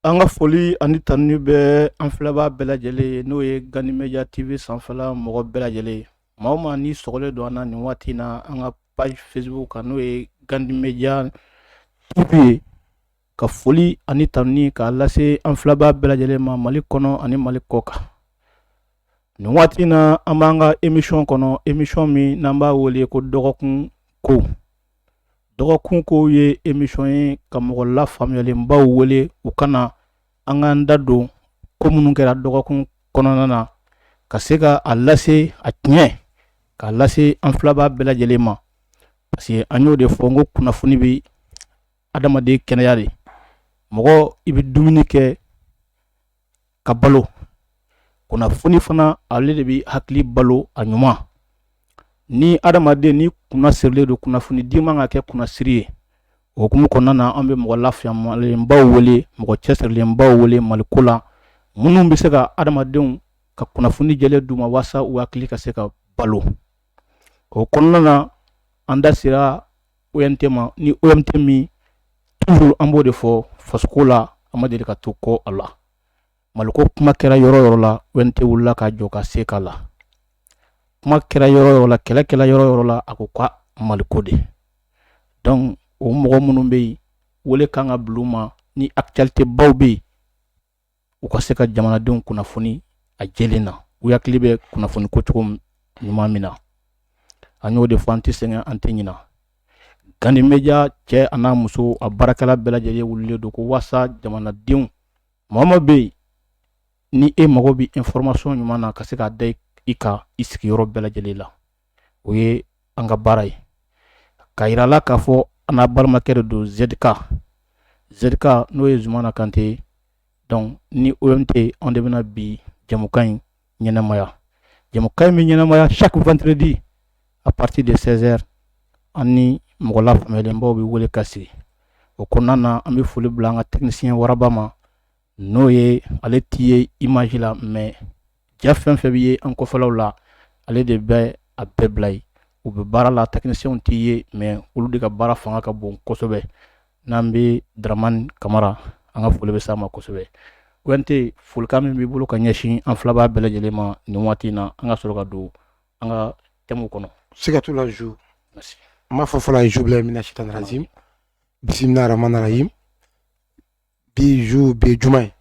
An ka foli ani tanu bɛ an filɛbaa bɛɛ lajɛlen ye n'o ye Gani Media TV sanfɛla mɔgɔ bɛɛ lajɛlen ye. Maa o maa ni sɔgɔlen don an na nin waati in na an ka page Facebook kan n'o ye Gani Media TV ye. Ka foli ani tanu k'a lase an filɛbaa bɛɛ lajɛlen ma Mali kɔnɔ ani Mali kɔ kan. Nin waati in na an b'an ka émission kɔnɔ, émission min n'an b'a wele ko dɔgɔkun ko. Dɔgɔkun ko ye émission ye ka mɔgɔ lafaamuyalenbaw wele u kana an k'an da don ko minnu kɛra dɔgɔkun kɔnɔna na ka se ka a lase a tiɲɛ k'a lase an filɛbaa bɛɛ lajɛlen ma parce que an y'o de fɔ n ko kunnafoni bɛ adamaden kɛnɛya de. Mɔgɔ i bɛ dumuni kɛ ka balo, kunnafoni fana ale de bɛ hakili balo a ɲuman. Ni adamaden ni kunna sirilen don, kunnafoni di man ka kɛ kunnasiri ye. O hukumu kɔnɔna na an bɛ mɔgɔ lafaamuyalenbaw wele, mɔgɔ cɛsirilenbaw wele Maliko la minnu bɛ se ka adamadenw ka kunnafoni jɛlen d'u ma walasa u hakili ka se ka balo. O kɔnɔna na an da sera OMT ma, ni OMT min toujours an b'o de fɔ fasoko la an ma deli ka to kɔ a la. Maliko kuma kɛra yɔrɔ o yɔrɔ la OMT wulila ka jɔ ka se k'a la. Kuma kɛra yɔrɔ o yɔrɔ la, kɛlɛ kɛra yɔrɔ o yɔrɔ la, a ko ka Maliko de. Donc o mɔgɔ minnu bɛ yen wele kan ka bila u ma ni actualité baw bɛ yen u ka se ka jamanadenw kunnafoni a jɛlen na. U hakili bɛ kunnafoni ko cogo ɲuman min na. An y'o de fɔ an tɛ sɛgɛn an tɛ ɲinɛ. Gani Media cɛ a n'a muso a baarakɛla bɛɛ lajɛlen wulilen don ko walasa jamanadenw maa o maa bɛ yen ni e mago bɛ information ɲuman na ka se k'a da i kan i sigiyɔrɔ bɛɛ lajɛlen la. O ye an ka baara ye. Ka yira la k'a fɔ an n'a balimakɛ de don ZK n'o ye Zumana Kante ye. Donc ni OMT an de bɛna bi jɛmukan in ɲɛnamaya. Jɛmukan in bɛ ɲɛnamaya chaque vendredi à partir de 16h an ni mɔgɔ lafaamuyalenbaw bɛ wele ka sigi. O kɔnɔna na an bɛ foli bila an ka technicien Waraba ma n'o ye ale t'i ye image la mais ja fɛn fɛn bɛ ye an kɔfɛlaw la ale de bɛ a bɛɛ bila yen. U bɛ baara la, technicien t'i ye mais olu de ka baara fanga ka bon kosɛbɛ. N'an bɛ Dramani Kamara an ka foli bɛ s'a ma kosɛbɛ. OMT folikan min b'i bolo ka ɲɛsin an filɛbaa bɛɛ lajɛlen ma nin waati in na an ka sɔrɔ ka don an ka thème kɔnɔ. Siga t'o la Jou. Merci. N b'a fɔ fɔlɔ ye Jou bilahi mina shaitanir rajim. Bismillahir rahmanir rahim. Bi Jou bi juma ye.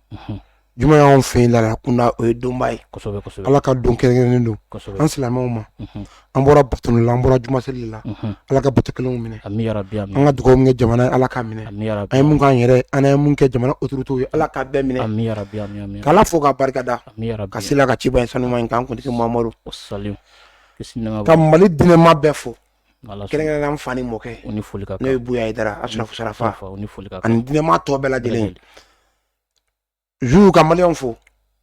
Juma y'anw fɛ yen laadakunda o ye donba ye. Kosɛbɛ kosɛbɛ. Ala ka don kɛrɛnkɛrɛnnen don an silamɛw ma. An bɔra batoni la, an bɔra juma seli la. Ala ka bato kelenw minɛ. Ami ya Rabbi ami. An ka dugawu min kɛ jamana ye Ala k'a minɛ. Ami ya Rabbi. An ye mun k'an yɛrɛ, an ye mun kɛ jamana autorités ye Ala k'a bɛɛ minɛ. Ami ya Rabbi ami ami. K'Ala fo k'a barikada. Ami ya Rabbi. Ka sela ka ciba in sanuman in kan kuntigi Mamadu. Salim. Ka Mali dinɛma bɛɛ fo. Kɛrɛnkɛrɛnnen an fa ni mɔkɛ. O ni foli ka kan. N'o ye Buya Aidara Asrafu Sarafa. O ni foli ka kan. Ani dinɛma tɔ bɛɛ lajɛlen. Jou ka maliyɛnw fo.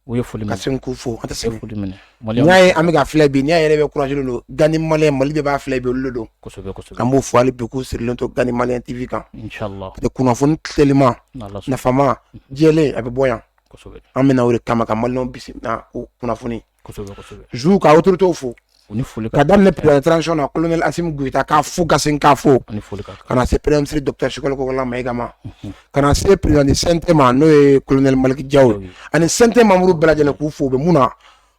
O ye foli minɛ. Ka Senku fo an tɛ sɛgɛn. Foli minɛ. N'i y'a ye an bɛ ka filɛ bi, n'i y'a yɛrɛ bɛ courage don Gani maliyɛn Mali bɛɛ b'a filɛ bi olu de don. Kosɛbɛ kosɛbɛ. An b'o fɔ hali bi k'u sirilen to Gani Maliyɛn TV kan. Inchallah. Kunnafoni telima, nafama, jɛlen a bɛ bɔ yan. Kosɛbɛ. An bɛna o de kama ka maliyɛnw bisimila o kunnafoni. Kosɛbɛ kosɛbɛ. Jou ka autorités fo. O ni foli ka Ka daminɛ président de transition na colonel Assimi Goïta k'a fo ka segin k'a fo. O ni foli ka kan. Ka na se premier ministre docteur Sukalo Kokala Mayiga ma. Ka na se président de CNT ma n'o ye colonel Maliki Diaw ani CNT membre bɛɛ lajɛlen k'u fo u bɛ mun na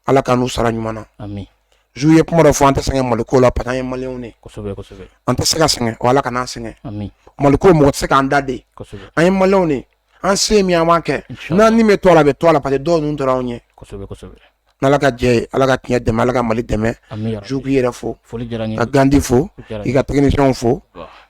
Ala ka n'u sara ɲuman na. Ami. Jou ye kuma dɔ fɔ an tɛ sɛgɛn Maliko la parce que an ye maliyɛnw de. Kosɛbɛ kosɛbɛ. An tɛ se ka sɛgɛn wa Ala ka n'an sɛgɛn. Ami. Maliko mɔgɔ tɛ se k'an da de. Kosɛbɛ. An ye maliyɛnw de. An se min an b'a kɛ. N'an ni bɛ to a la a bɛ to a la parce que dɔw ninnu tora anw ɲɛ. Kosɛbɛ kosɛbɛ. N'Ala ka jɛ ye, Ala ka tiɲɛ dɛmɛ, Ala ka Mali dɛmɛ. Ami ya Rabbi. Jou k'i yɛrɛ fo. Foli diyara n ye. Ka Gandi fo. I ka techniciens fo.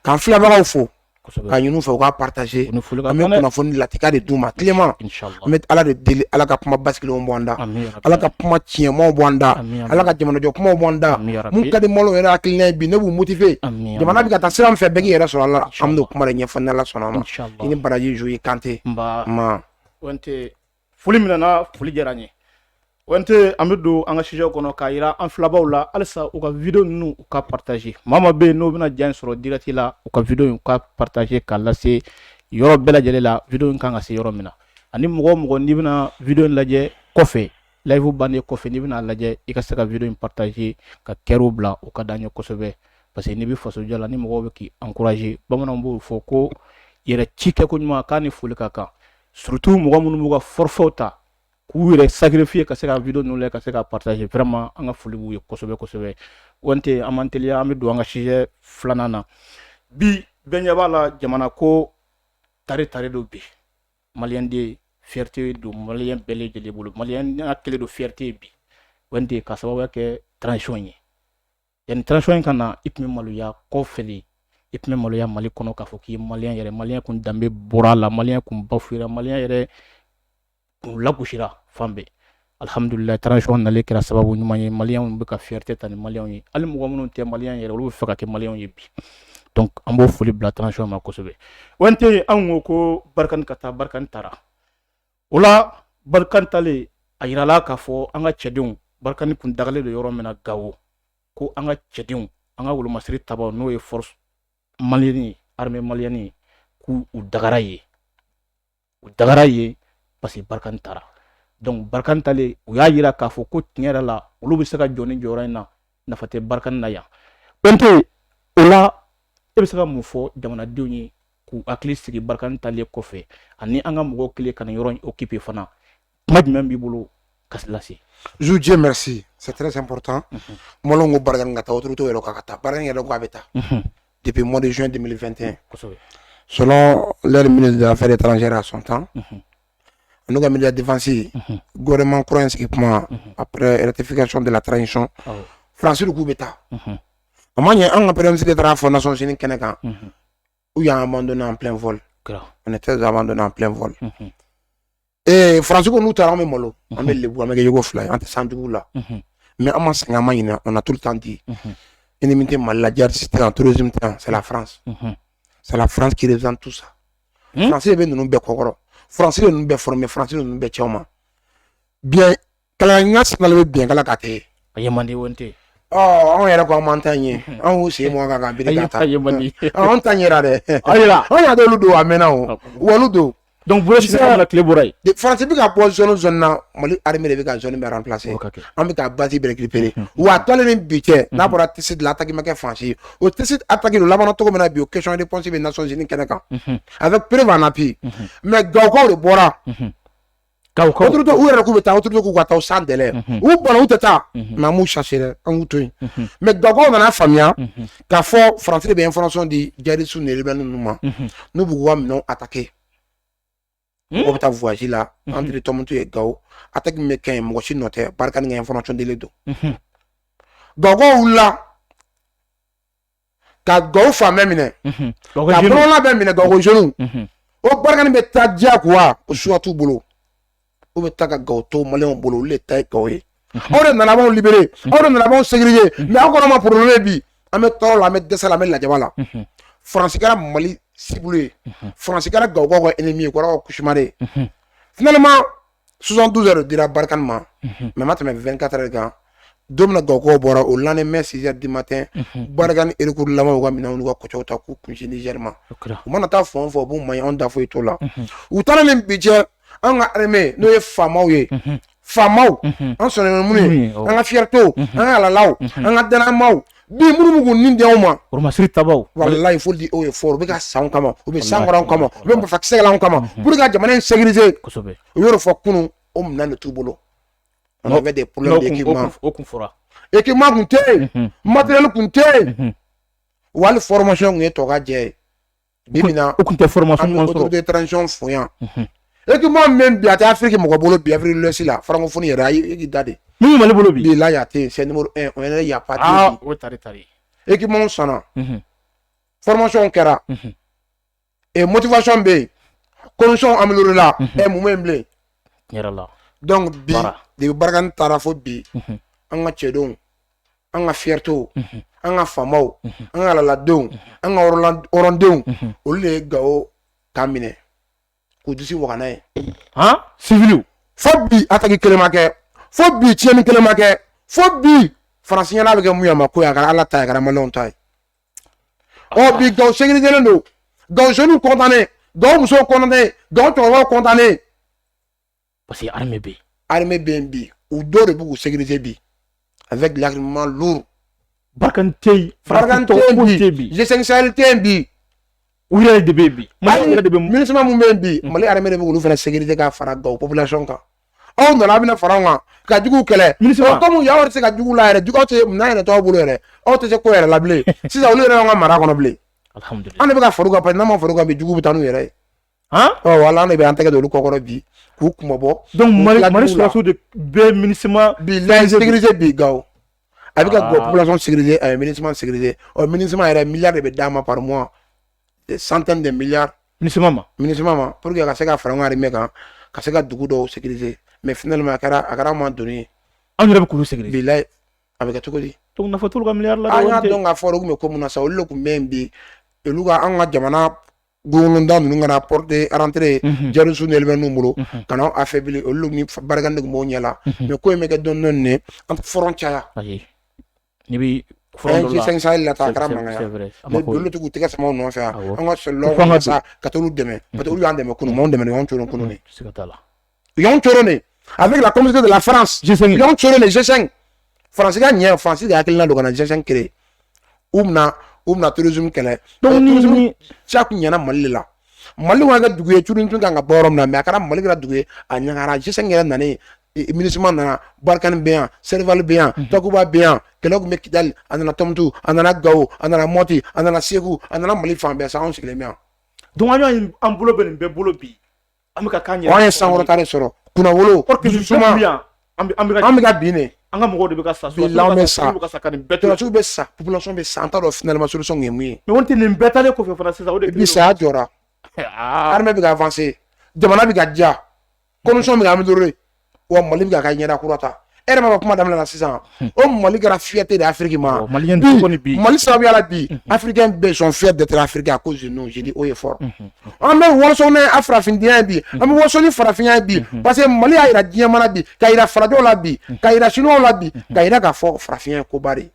K'an filɛbagaw fo. Ka ɲin'u fɛ u k'a partager. An bɛ kunnafoni latika de d'u ma tilema. An bɛ Ala de deli Ala ka kuma basigilenw bɔ an da. Ala ka kuma tiɲɛmanw bɔ an da. Ala ka jamanajɔ kumaw bɔ an da. Mun ka di maliyɛnw yɛrɛ hakilina ye bi ne b'u motiver. Jamana bɛ ka taa sira min fɛ bɛɛ k'i yɛrɛ sɔrɔ a la. An bɛ n'o kuma de ɲɛfɔ ni Ala sɔnna ma. I ni baraji Jou Kante. Ma. OMT foli minɛna, foli diyara n ye. OMT an bɛ don an ka sujet kɔnɔ k'a yira an filɛbagaw la halisa u ka video ninnu u ka partager. Maa maa bɛ yen n'o bɛna diya in sɔrɔ direct la u ka video in u ka partager k'a lase yɔrɔ bɛɛ lajɛlen la video in kan ka se yɔrɔ min na. Ani mɔgɔ o mɔgɔ n'i bɛna video in lajɛ kɔfɛ live bannen kɔfɛ n'i bɛna lajɛ i ka se ka video in partager ka kɛr'u bila o ka d'an ye kosɛbɛ parce que n'i bɛ fasoja la ni mɔgɔw bɛ k'i encourager bamananw b'o fɔ ko yɛrɛ ci kɛ ko ɲuman k'a ni foli ka kan. surtout mɔgɔ minnu b'u ka forfait ta k'u yɛrɛ sacrifier ka se ka vidéo ninnu lajɛ ka se ka partager vraiment an ka foli b'u ye kosɛbɛ kosɛbɛ wante an m'an teliya an bɛ don an ka sujet filanan na bi bɛɛ ɲɛ b'a la jamana ko tare don bi maliyɛn de fierté don maliyɛn bɛɛ lajɛlen bolo maliyɛn ka kelen don fierté bi wante ka sababuya kɛ transition ye yani transition in ka na i tun bɛ maloya kɔ fɛli i tun bɛ maloya Mali kɔnɔ k'a fɔ k'i ye maliyɛn yɛrɛ maliyɛn kun danbe bɔra a la maliyɛn kun bafouera maliyɛn yɛrɛ kun lagosira fan bɛɛ alhamdulillah transition nalen kɛra sababu ɲuman ye maliyɛnw bɛ ka fierté ta ni maliyɛnw ye hali mɔgɔ minnu tɛ maliyɛn yɛrɛ olu bɛ fɛ ka kɛ maliyɛnw ye bi donc an b'o foli bila transition ma kosɛbɛ wante an ko barikani ka taa barikani taara o la barikani talen a yirala k'a fɔ an ka cɛdenw barikani kun dagalen don yɔrɔ min na Gawo ko an ka cɛdenw an ka wolomasiri tabaw n'o ye force maliyɛni ye armée maliyɛni ye k'u dagara ye parce que barikani taara donc barikani talen u y'a yira k'a fɔ ko tiɲɛ yɛrɛ la olu bɛ se ka jɔ ni jɔyɔrɔ in na nafa tɛ barikani na yan wante o la e bɛ se ka mun fɔ jamanadenw ye k'u hakili sigi barikani talen kɔfɛ ani an ka mɔgɔw kelen ka nin yɔrɔ in occuper fana kuma jumɛn b'i bolo ka lase. Dieu merci, c'est très important. Moi, je barikani ka taa autorité yɛrɛ ka taa barikani yɛrɛ ko a bɛ taa depuis le mois de juin 2021 selon l'aide ministre des Affaires étrangères à son temps. Nous avons mis la défense, gouvernement croit ainsi après ratification de la transition. Français le coup d'État. On a un après de la Fondation Génie Kenekan où il y a abandonné en plein vol. On était abandonné en plein vol. Et Français nous avons mis mollo, on met les bois, on met les fly, on est sans là. Mais on a tout le temps dit, inimité maladie, c'était en tourisme, c'est la France. C'est la France qui représente tout ça. Français est nous bécoro. Français nous be formé français nous be choma bien kala ngas na le bien kala kate ayemandi wonte on yera ko montagne on aussi mo ga bi kata ayemandi on tanyera de ayira on ya do ludo amena o waludo donc vous êtes la clé boray de français bi ka position zone na mali armée bi ka zone be remplacer on bi ka base bi récupérer wa tole ni biche na bora tisi de l'attaque make français o tisi attaque de la to mena bi question réponse des Nations Unies Canada avec preuve en appui mais gauko de bora gauko autour de où est ku beta autour de ku kwata sans délai ou bon ou tata na mu chercher en outo mais gauko na famia ka fo français be information di jari sous ne rebel nous bugo non attaquer on va voyager là entre Toronto et Gao attaque mécain mo chi noter barkan nga information de ledo gogo là ka Gao fa même ne ka pro la même ne gogo jeune o barkan be tadja quoi o surtout bolo o be taka Gao to malin bolo le tay Gao e on na la bon libérer on na la bon sécuriser mais encore ma problème bi amet to la met desala met la jabala France kara Mali ciblé France kara Gao ennemi ko kushimare finalement 72 heures de la barkanement mais maintenant 24 heures quand domna Gao bora au lendemain 6 heures du matin barkan et le cours lama wa mina on ko chota ku kunji Nigerma on ta fon fo bon may on da fo to là ou tala nem budget an ga armée no ye famaw ye famaw an sonne muni an ga fierté an ga lalaw an ga dana maw bi munu mugu ninde oma pour masri tabaw wallahi faut dire o e fort be ga sawn kama o be sangora kama be mo fakse la kama pour ga jamana sécuriser kosobe yoro fo kunu o mna ne tubolo on avait des problèmes d'équipement équipement kunte matériel kunte wal formation ngi to ga je bibina o kunte formation autour de transition foyan équipement même bi ata Afrique mo ko bolo bi Afrique le sila francophonie ra yi dade mi mali bolo bi là ya té c'est numéro 1 on est ya pas o tari équipement sana formation kera et motivation be condition améliorée là et moment blé yara donc bi de bargan tarafo bi an ga cedon an ga fierté an ga famaw an ga la don an ga orondon o le Gao kamine ko dusi wakana e civil fo bi ataki kelemake fo bi tieni kelemake fo bi français na be muyama ko ya ala ta ya malon tay o bi Gao sécurité ndo Gao jeune condamné Gao muso condamné Gao to condamné parce que armée BNB ou d'autres beaucoup sécurité bi avec l'armement lourd barkan tey G5 bi Oui, il y a des bébés. Ministre Moumembi, Mali armée de vous faire sécurité à Farago, population. On a la Faranga, Kadjou Kele. Comme il y a aussi Kadjou là, du côté Nine to Boulere, autre c'est quoi la blé. Si ça voulait un marathon blé. Alhamdulillah. On ne peut pas faire pas non Faruga bi Djou Tanu yere. Hein? Oh voilà, on est bien de l'Ukoro bi. Kouk Mobo. Donc Mali sur de B ministre bi la sécurité bi gao. Avec la population sécurisée, un ministre sécurisé. Un ministre a un milliard de dames par mois. Des centaines de milliards. Ministre Maman. Pour que la Sega Faranga Rimeka, Kasega Dugudo sécurisé. Mais finalement, à un moment donné, on ne peut pas sécuriser. Bilay avec tout dit. Donc, on a fait tout le milliard là. Ah, donc, à fort, comme on a ça, on l'a même dit. Et nous, on a Jamana, Goulondan, nous avons apporté à rentrer, Jerusalem, le numéro, quand on a affaibli, on l'a mis, Bargan de Moniala. Mais quoi, mais que donne entre frontières. Nibi G5 la ta karama ya le bulu tu gutega sama no fa anga solo sa katolu deme patolu yande me kunu mon deme yon choro kunu ne yon choro ne avec la communauté de la France yon choro ne G5 France ga nya France ga akilina do kana G5 créé umna tourisme kele donc ni chaque nyana malila malu wa ga duguye churun tun ga borom na me akara mali ga duguye anya gara G5 ga nane ministre nana barkan bien serval bien takuba bien kelok mekidal anana tomtu anana gao anana moti anana seku anana mali fambe sa on sikle bien donc ayo en bolo ben be bolo bi amika kanya on est sans retard soro kuna wolo suma amika bine anga mo de be ka sa so tu be sa population be sa entendre finalement solution ngemi mais on te ne betale ko fe français ça o de bi sa jora armée bi avancer demana bi gadja condition bi améliorer wa mali ga ka nyada kurata ere ma kuma damla na sisan o mali gara fierté de Afrique ma mali sabu ala bi africain be sont fiers d'être africains à cause de nous j'ai dit oh fort on me wolsone africain bi on me wolsone farafin bi parce que mali a ira diamana bi ka ira farajo la bi ka ira chino la bi ka ira ka fo farafin ko bari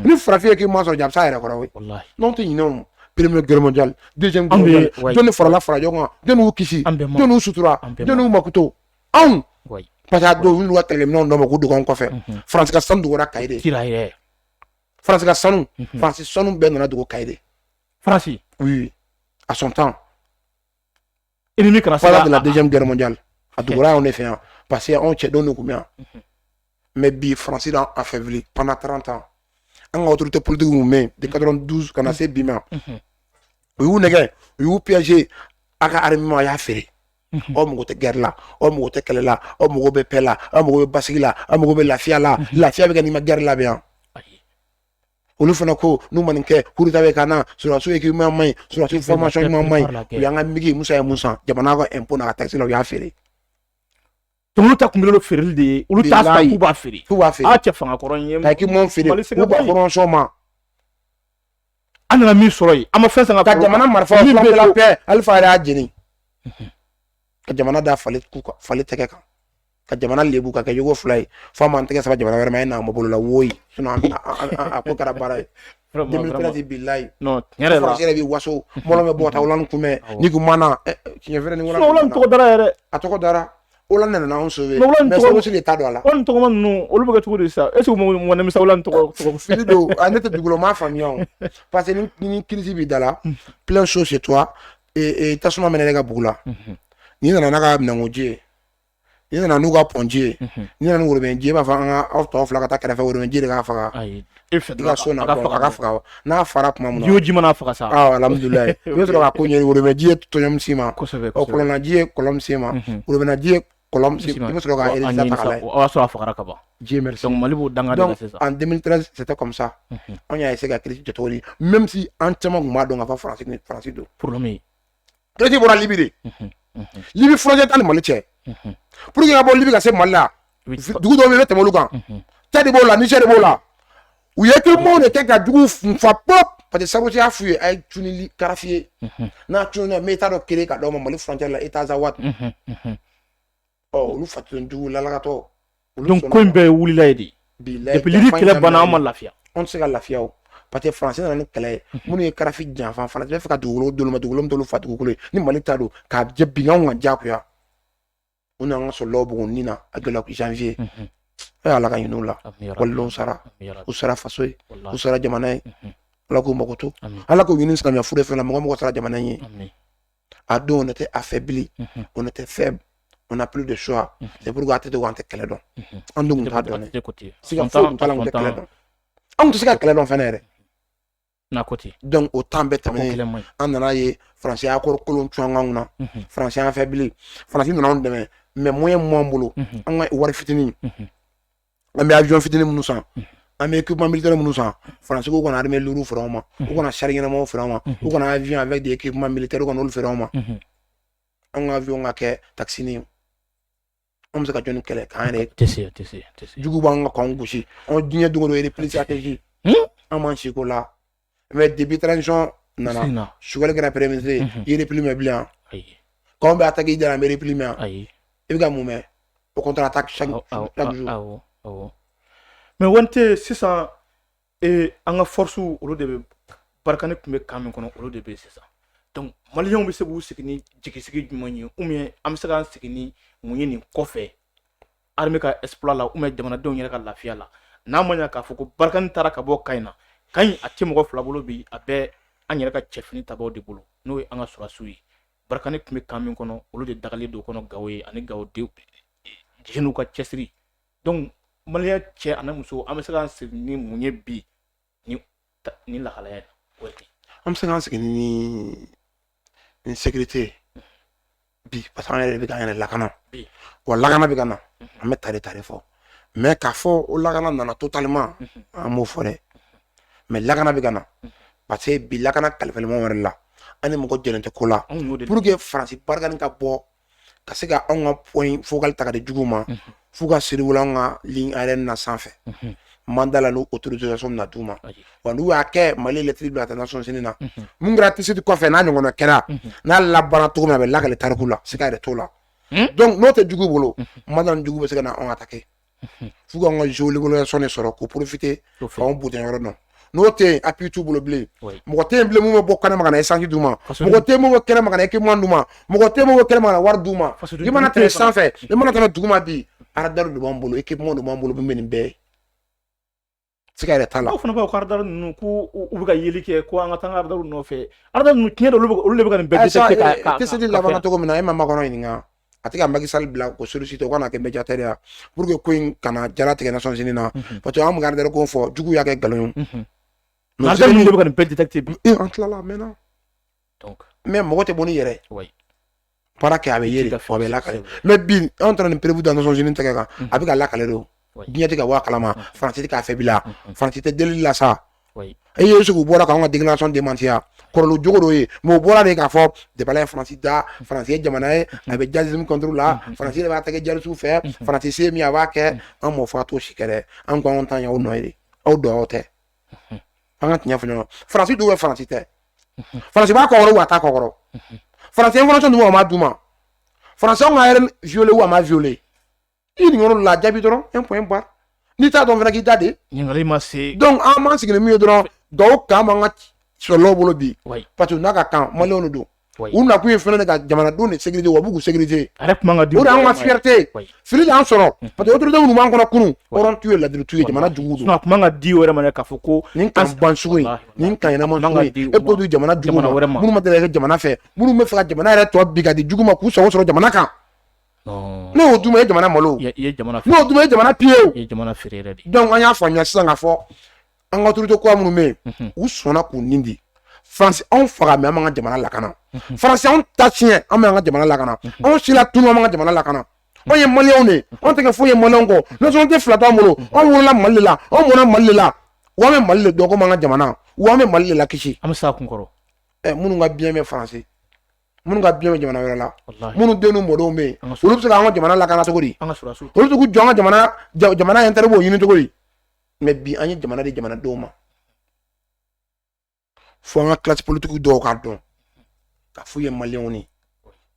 ni farafin ki mo so jam sa ira ko rawi wallahi non ti non Première guerre mondiale, deuxième guerre mondiale, donne fara farajo donne ou kisi donne ou sutura donne ou makuto on parce que do nous watele non no ko du ko fait France ka sandu wora kayde France ka sanu France sanu ben na du kayde France oui à son temps ennemi kana pendant de la deuxième guerre mondiale à Douala on est fait parce que on tient donne combien mais bi France dans affaibli pendant 30 ans en autorité politique mais de 92 quand c'est bima oui nègre oui piégé aka armement ya fait o mo te guerre là o mo te kele là o mo be pela o mo be basigi là o mo be lafia là lafia be ni ma guerre là bien olu fana ko nu maninke huruta be kana sura su eki ma mai sura su formation ma mai yanga migi musa ya musa jamana ko impôt na taxi lo ya fere to olu ta kumbelo feril de olu ta sa ku ba fere a che fanga koron yem ta ki mon fere ku ba koron soma ana mi soroy ama fensa nga ka jamana marfa plan de la paix alfa ya jeni ka jamana da falit ku falit teke kan ka jamana lebu ka yogo fly fama teke sa jamana wera na mo bolo la woyi sino a ko kara bara 2013 billahi no nyere la bi waso molo me bota ulan kume ni ku mana ki nyefere ni wala ulan to dara yere atoko dara ulan na on sauver mais so aussi l'état do la on to man no olu be to de ça est ce que mo ne misa ulan to fido anete dugulo ma famille parce que ni crise bi dala plein chose chez toi et tasuma menele ga bugula ni na ka na ngoje ni na nuga ponje ni na ngoro benje ba fa nga auto fla ka ta kara fa woro benje ga fa ai ga so na ka fa na fara kuma mun yo jima na fa sa ah alhamdulillah yo to ka kunye woro benje to nyam sima o ko na je kolom sima woro ben je kolom sima yo to ka ele ta kala o so fa ka ba je merci donc malibu danga de c'est ça en 2013 c'était comme ça on a essayé de créer tout même si entièrement ma donc fa français do pour le mais créer pour la libérer libi frontière tan mali che pour que abo libi ka se malla dugu do be te molukan tadi bola ni chere bola u ye ke mo ne ke ka dugu fa pop parce que sabote a fuye ay tunili karafie na tuna meta do kire ka do mali frontière la eta za wat oh lu fatu dugu la la to donc ko mbe wuli la yedi depuis libi kele bana am lafia on se ga lafia o parce que français na kele munu ye karafi janfa fana be fa ka dugu do ma dugu do fatu ko ni mali tado ka je binga nga jakuya on a un solo bon nina à janvier ala ka yinu la wallo sara usara fasoy usara jamana ala ko makoto ala ko ɲini silamɛya furu fɛn la mɔgɔ sara jamana ye a don on était affaibli on était faible on n'a plus de choix c'est pourquoi a tɛ to an tɛ kɛlɛ dɔn an dun t'a dɔn siga foyi tun t'a la an tɛ kɛlɛ dɔn an tɛ se ka kɛlɛ dɔn fɛnɛ yɛrɛ donc o temps bɛɛ tɛmɛnen an nana ye faransi y'a kolon cun an na faransi y'an affaibli faransi nana anw dɛmɛ mais moyen m'an bolo an ka wari fitinin an bɛ avion fitinin minnu san an bɛ équipement militaire minnu san faransi ko kana armée lourd feere anw ma u kana char ɲɛnamaw feere anw ma u kana avion avec des équipements militaires u kana olu feere anw ma an ka avion ka kɛ taxini an bɛ se ka jɔnni kɛlɛ k'an yɛrɛ jugu b'an ka k'anw gosi anw diɲɛ dogo don repli stratégie an m'an siko la mais depuis transition nana Sogɛli kɛra premier ministre i repli mɛn bilen k'anw bɛ attaquer i dara an bɛ repli mɛn i bɛ ka mun mɛn au contre attaque chaque jour mais wante sisan an ka force olu de bɛ barikani tun bɛ kan min kɔnɔ olu de bɛ sisan donc maliyɛnw bɛ se k'u sigi ni jigisigi jumɛn ye ou bien an bɛ se k'an sigi ni mun ye nin kɔfɛ armée ka exploit la ou bien jamanadenw yɛrɛ ka lafiya la n'a ma ɲɛ k'a fɔ ko barikani taara ka bɔ Kayi na Kayi a tɛ mɔgɔ fila bolo bi a bɛ an yɛrɛ ka cɛfini tabaw de bolo n'o ye an ka sɔrɔdasiw ye barikani tun bɛ kan min kɔnɔ olu de dagalen don kɔnɔ Gawo ye ani Gawo denw jeunes ka cɛsiri donc maliyɛn cɛ ani muso an bɛ se k'an sigi ni mun ye bi ni lahalaya ye an bɛ se k'an sigi ni sécurité bi parce que an yɛrɛ bɛ k'an yɛrɛ lakana wa lakana bɛ ka na an bɛ tare fɔ mais k'a fɔ o lakana nana totalement an m'o fɔ dɛ mais lakana bɛ ka na parce que bi lakana kalifalen wɛrɛ la an ni mɔgɔ jɛlen tɛ ko la pour que faransi barikani ka bɔ ka se ka anw ka point focal ta ka di juguw ma f'u ka siriwula an ka ligne aérienne na sanfɛ mandat la n'o autorisation na d'u ma wa n'u y'a kɛ Mali lettre bila ka taa Nations Unies na mun kɛra tisidi kɔfɛ n'a ɲɔgɔnna kɛra n'a labanna cogo min a bɛ lakale tariku la siga yɛrɛ t'o la donc n'o tɛ juguw bolo mandat ni jugu bɛ se ka na anw attaquer f'u ka an ka géolocalisation de sɔrɔ k'o profiter k'anw bonya yɔrɔ dɔn n'o tɛ yen appui t'u bolo bilen mɔgɔ tɛ yen bilen mun bɛ bɔ kɛnɛma ka na essence d'u ma mɔgɔ tɛ yen mun bɛ kɛnɛma ka na équipement d'u ma mɔgɔ tɛ yen mun bɛ kɛnɛma ka na wari d'u ma i mana tɛmɛ sanfɛ i mana tɛmɛ duguma bi radar de b'an bolo équipement de b'an bolo min bɛ nin bɛɛ ye siga yɛrɛ t'a la aw fana b'aw ka radar ninnu k'u bɛ ka yeli kɛ ko an ka taa an ka radar nɔfɛ radar ninnu tiɲɛ de olu de bɛ ka nin bɛɛ détecter ka test labanna cogo min na e ma makɔnɔ ɲininka a tɛ ka Macky Sall bila ko solliciter o kana kɛ médiateur ya pour que ko in kana jala tigɛ Nations Unies na parce que an bɛ ka radar ko fɔ juguw y'a kɛ nkalon ye radar ninnu de bɛ ka nin bɛɛ détecter bi an tilala a mɛnna donc mais mɔgɔ tɛ bɔ ni yɛrɛ baara kɛ a bɛ yeri a bɛ lakale mais bi an taara nin prévu da Nations Unies tɛgɛ kan a bɛ ka lakale de diɲɛ tɛ ka bɔ a kalama faransi tɛ k'a fɛ bila faransi tɛ delili la sa e ye sugu bɔra k'an ka déclaration démentiya kɔrɔlu jogo dɔ ye mais o bɔra de k'a fɔ debala ye faransi da faransi ye jamana ye a bɛ djihadisme contre la faransi de b'a tɛgɛ jihadisme fɛ faransi se min a b'a kɛ an m'o fɔ a t'o si kɛ dɛ an ko an ta ye aw nɔ ye de aw dɔ aw tɛ an ka tiɲɛ fɔ ɲɔgɔn faransi dun bɛ faransi tɛ faransi b'a kɔkɔrɔ wa a t'a kɔkɔrɔ faransi information dun b'a ma d'u ma faransi anw ka yɛrɛ violé wa a ma violé i nin yɔrɔ la jaabi dɔrɔn un point barre n'i t'a dɔn fana k'i da de ɲininkali ma se donc an m'an sigi ni min ye dɔrɔn dɔw kan b'an ka sɔrɔlaw bolo bi parce que n'a ka kan maliyɛnw de don u nakun ye fɛnɛ de ka jamanadenw de sécurité wa b'u k'u sécurité o de y'an ka fierté fili de y'an sɔrɔ parce que autorité minnu b'an kɔnɔ kunun hɔrɔn t'u ye ladiri t'u ye jamana juguw don a kun man ka di o yɛrɛ ma dɛ k'a fɔ ko nin kan ban sugu in nin kan ɲɛnama sugu in e b'o di jamana juguw ma minnu ma deli ka kɛ jamana fɛ minnu bɛ fɛ ka jamana yɛrɛ tɔ bi ka di jugu ma k'u sago sɔrɔ jamana kan n'o y'o dun ye jamana malo n'o dun ye jamana piye donc an y'a faamuya sisan k'a fɔ an ka autorité kura minnu bɛ yen u sɔnna k'u nin di faransi anw faga mɛ an b'an ka jamana lakana faransi anw ta tiɲɛ an b'an ka jamana lakana anw si la tunu an b'an ka jamana lakana anw ye maliyɛnw de anw tɛ kɛ foyi ye maliyɛnw kɔ nationalité fila t'an bolo anw wolola Mali de la anw mɔna Mali de la wa an bɛ Mali de dɔn komi an ka jamana wa an bɛ Mali de la kisi an bɛ s'a kun kɔrɔ minnu ka biɲɛ bɛ faransi minnu ka biɲɛ bɛ jamana wɛrɛ la minnu den n'u mɔdenw bɛ yen olu bɛ se k'an ka jamana lakana cogo di olu bɛ se k'u jɔ an ka jamana intérêt b'o ɲini cogo di mais bi an ye jamana di jamanadenw ma fo an ka classe politique dɔw k'a dɔn k'a f'u ye maliyɛnw ni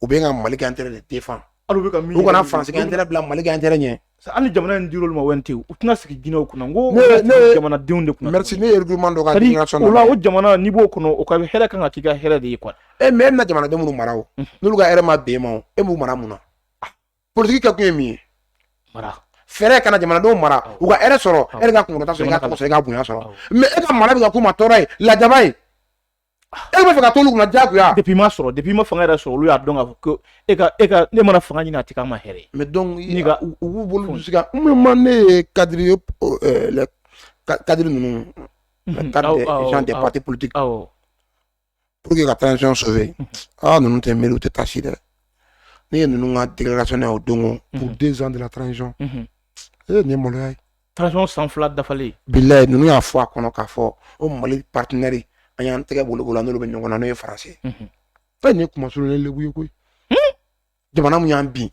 u bɛ ka Mali ka intérêt de défend u kana faransi ka intérêt bila Mali ka intérêt ɲɛ hali jamana in dir'olu ma wɛn tɛ u tɛna sigi jinɛw kunna n ko jamanadenw de kunna merci ne ye règlement dɔ ka déclaration o la o jamana n'i b'o kɔnɔ o ka hɛrɛ kan ka k'i ka hɛrɛ de ye quoi mais e bɛna jamanaden minnu mara o n'olu ka hɛrɛ ma bɛn e ma o e m'u mara mun na politique kɛ kun ye min ye mara fɛrɛ kana jamanadenw mara u ka hɛrɛ sɔrɔ e de ka kunkɔrɔta sɔrɔ i ka tɔgɔ sɔrɔ i ka bonya sɔrɔ mais e ka mara bɛ ka k'u ma tɔɔrɔ ye lajaba ye e bɛ fɛ ka t'olu kunna diyagoya depuis ma fanga yɛrɛ sɔrɔ olu y'a dɔn k'a fɔ ko e ka ne mana fanga ɲini a tɛ k'a ma hɛrɛ ye mais donc u b'u bolo dusu kan ne ye cadre ye cadre ninnu cadre des gens des partis politiques pour que ka transition sauver ninnu tɛ miiri u tɛ taa si dɛ ne ye ninnu ka déclaration o don pour 2 ans de la transition nin ye maloya ye transition san 2 dafalen bilayi ninnu y'a fɔ a kɔnɔ k'a fɔ o Mali partenaire an y'an tɛgɛ bolo n'olu bɛ ɲɔgɔn na n'o ye faransi fɛn nin ye kuma surunnen lebu ye koyi jamana min y'an bin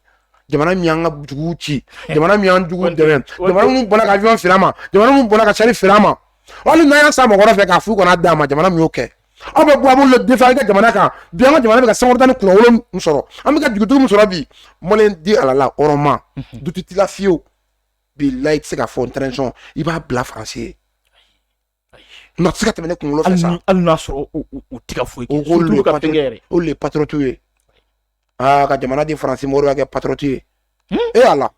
jamana min y'an ka duguw ci jamana min y'an juguw dɛmɛ jamana min bɔra ka avion feere a ma jamana min bɔra ka sari feere a ma hali n'an y'a san mɔgɔ wɛrɛ fɛ k'a f'u kana d'a ma jamana min y'o kɛ aw bɛ bɔ a b'olu défier ka jamana kan bi an ka jamana bɛ ka sankɔrɔta ni kunnawolo min sɔrɔ an bɛ ka dugutigi min sɔrɔ bi maliyɛn di ala la hɔrɔnma dutu t'i la fiyewu bilayi i tɛ se ka fɔ transition i b'a bila faransi ye n'a tɛ se ka tɛmɛ ne kunkolo fɛ sa hali n'a sɔrɔ u tɛ ka foyi kɛ surtout ka fɛn kɛ yɛrɛ olu le patriotes ye ka jamana di faransi mɔgɔw y'a kɛ patriote ye ala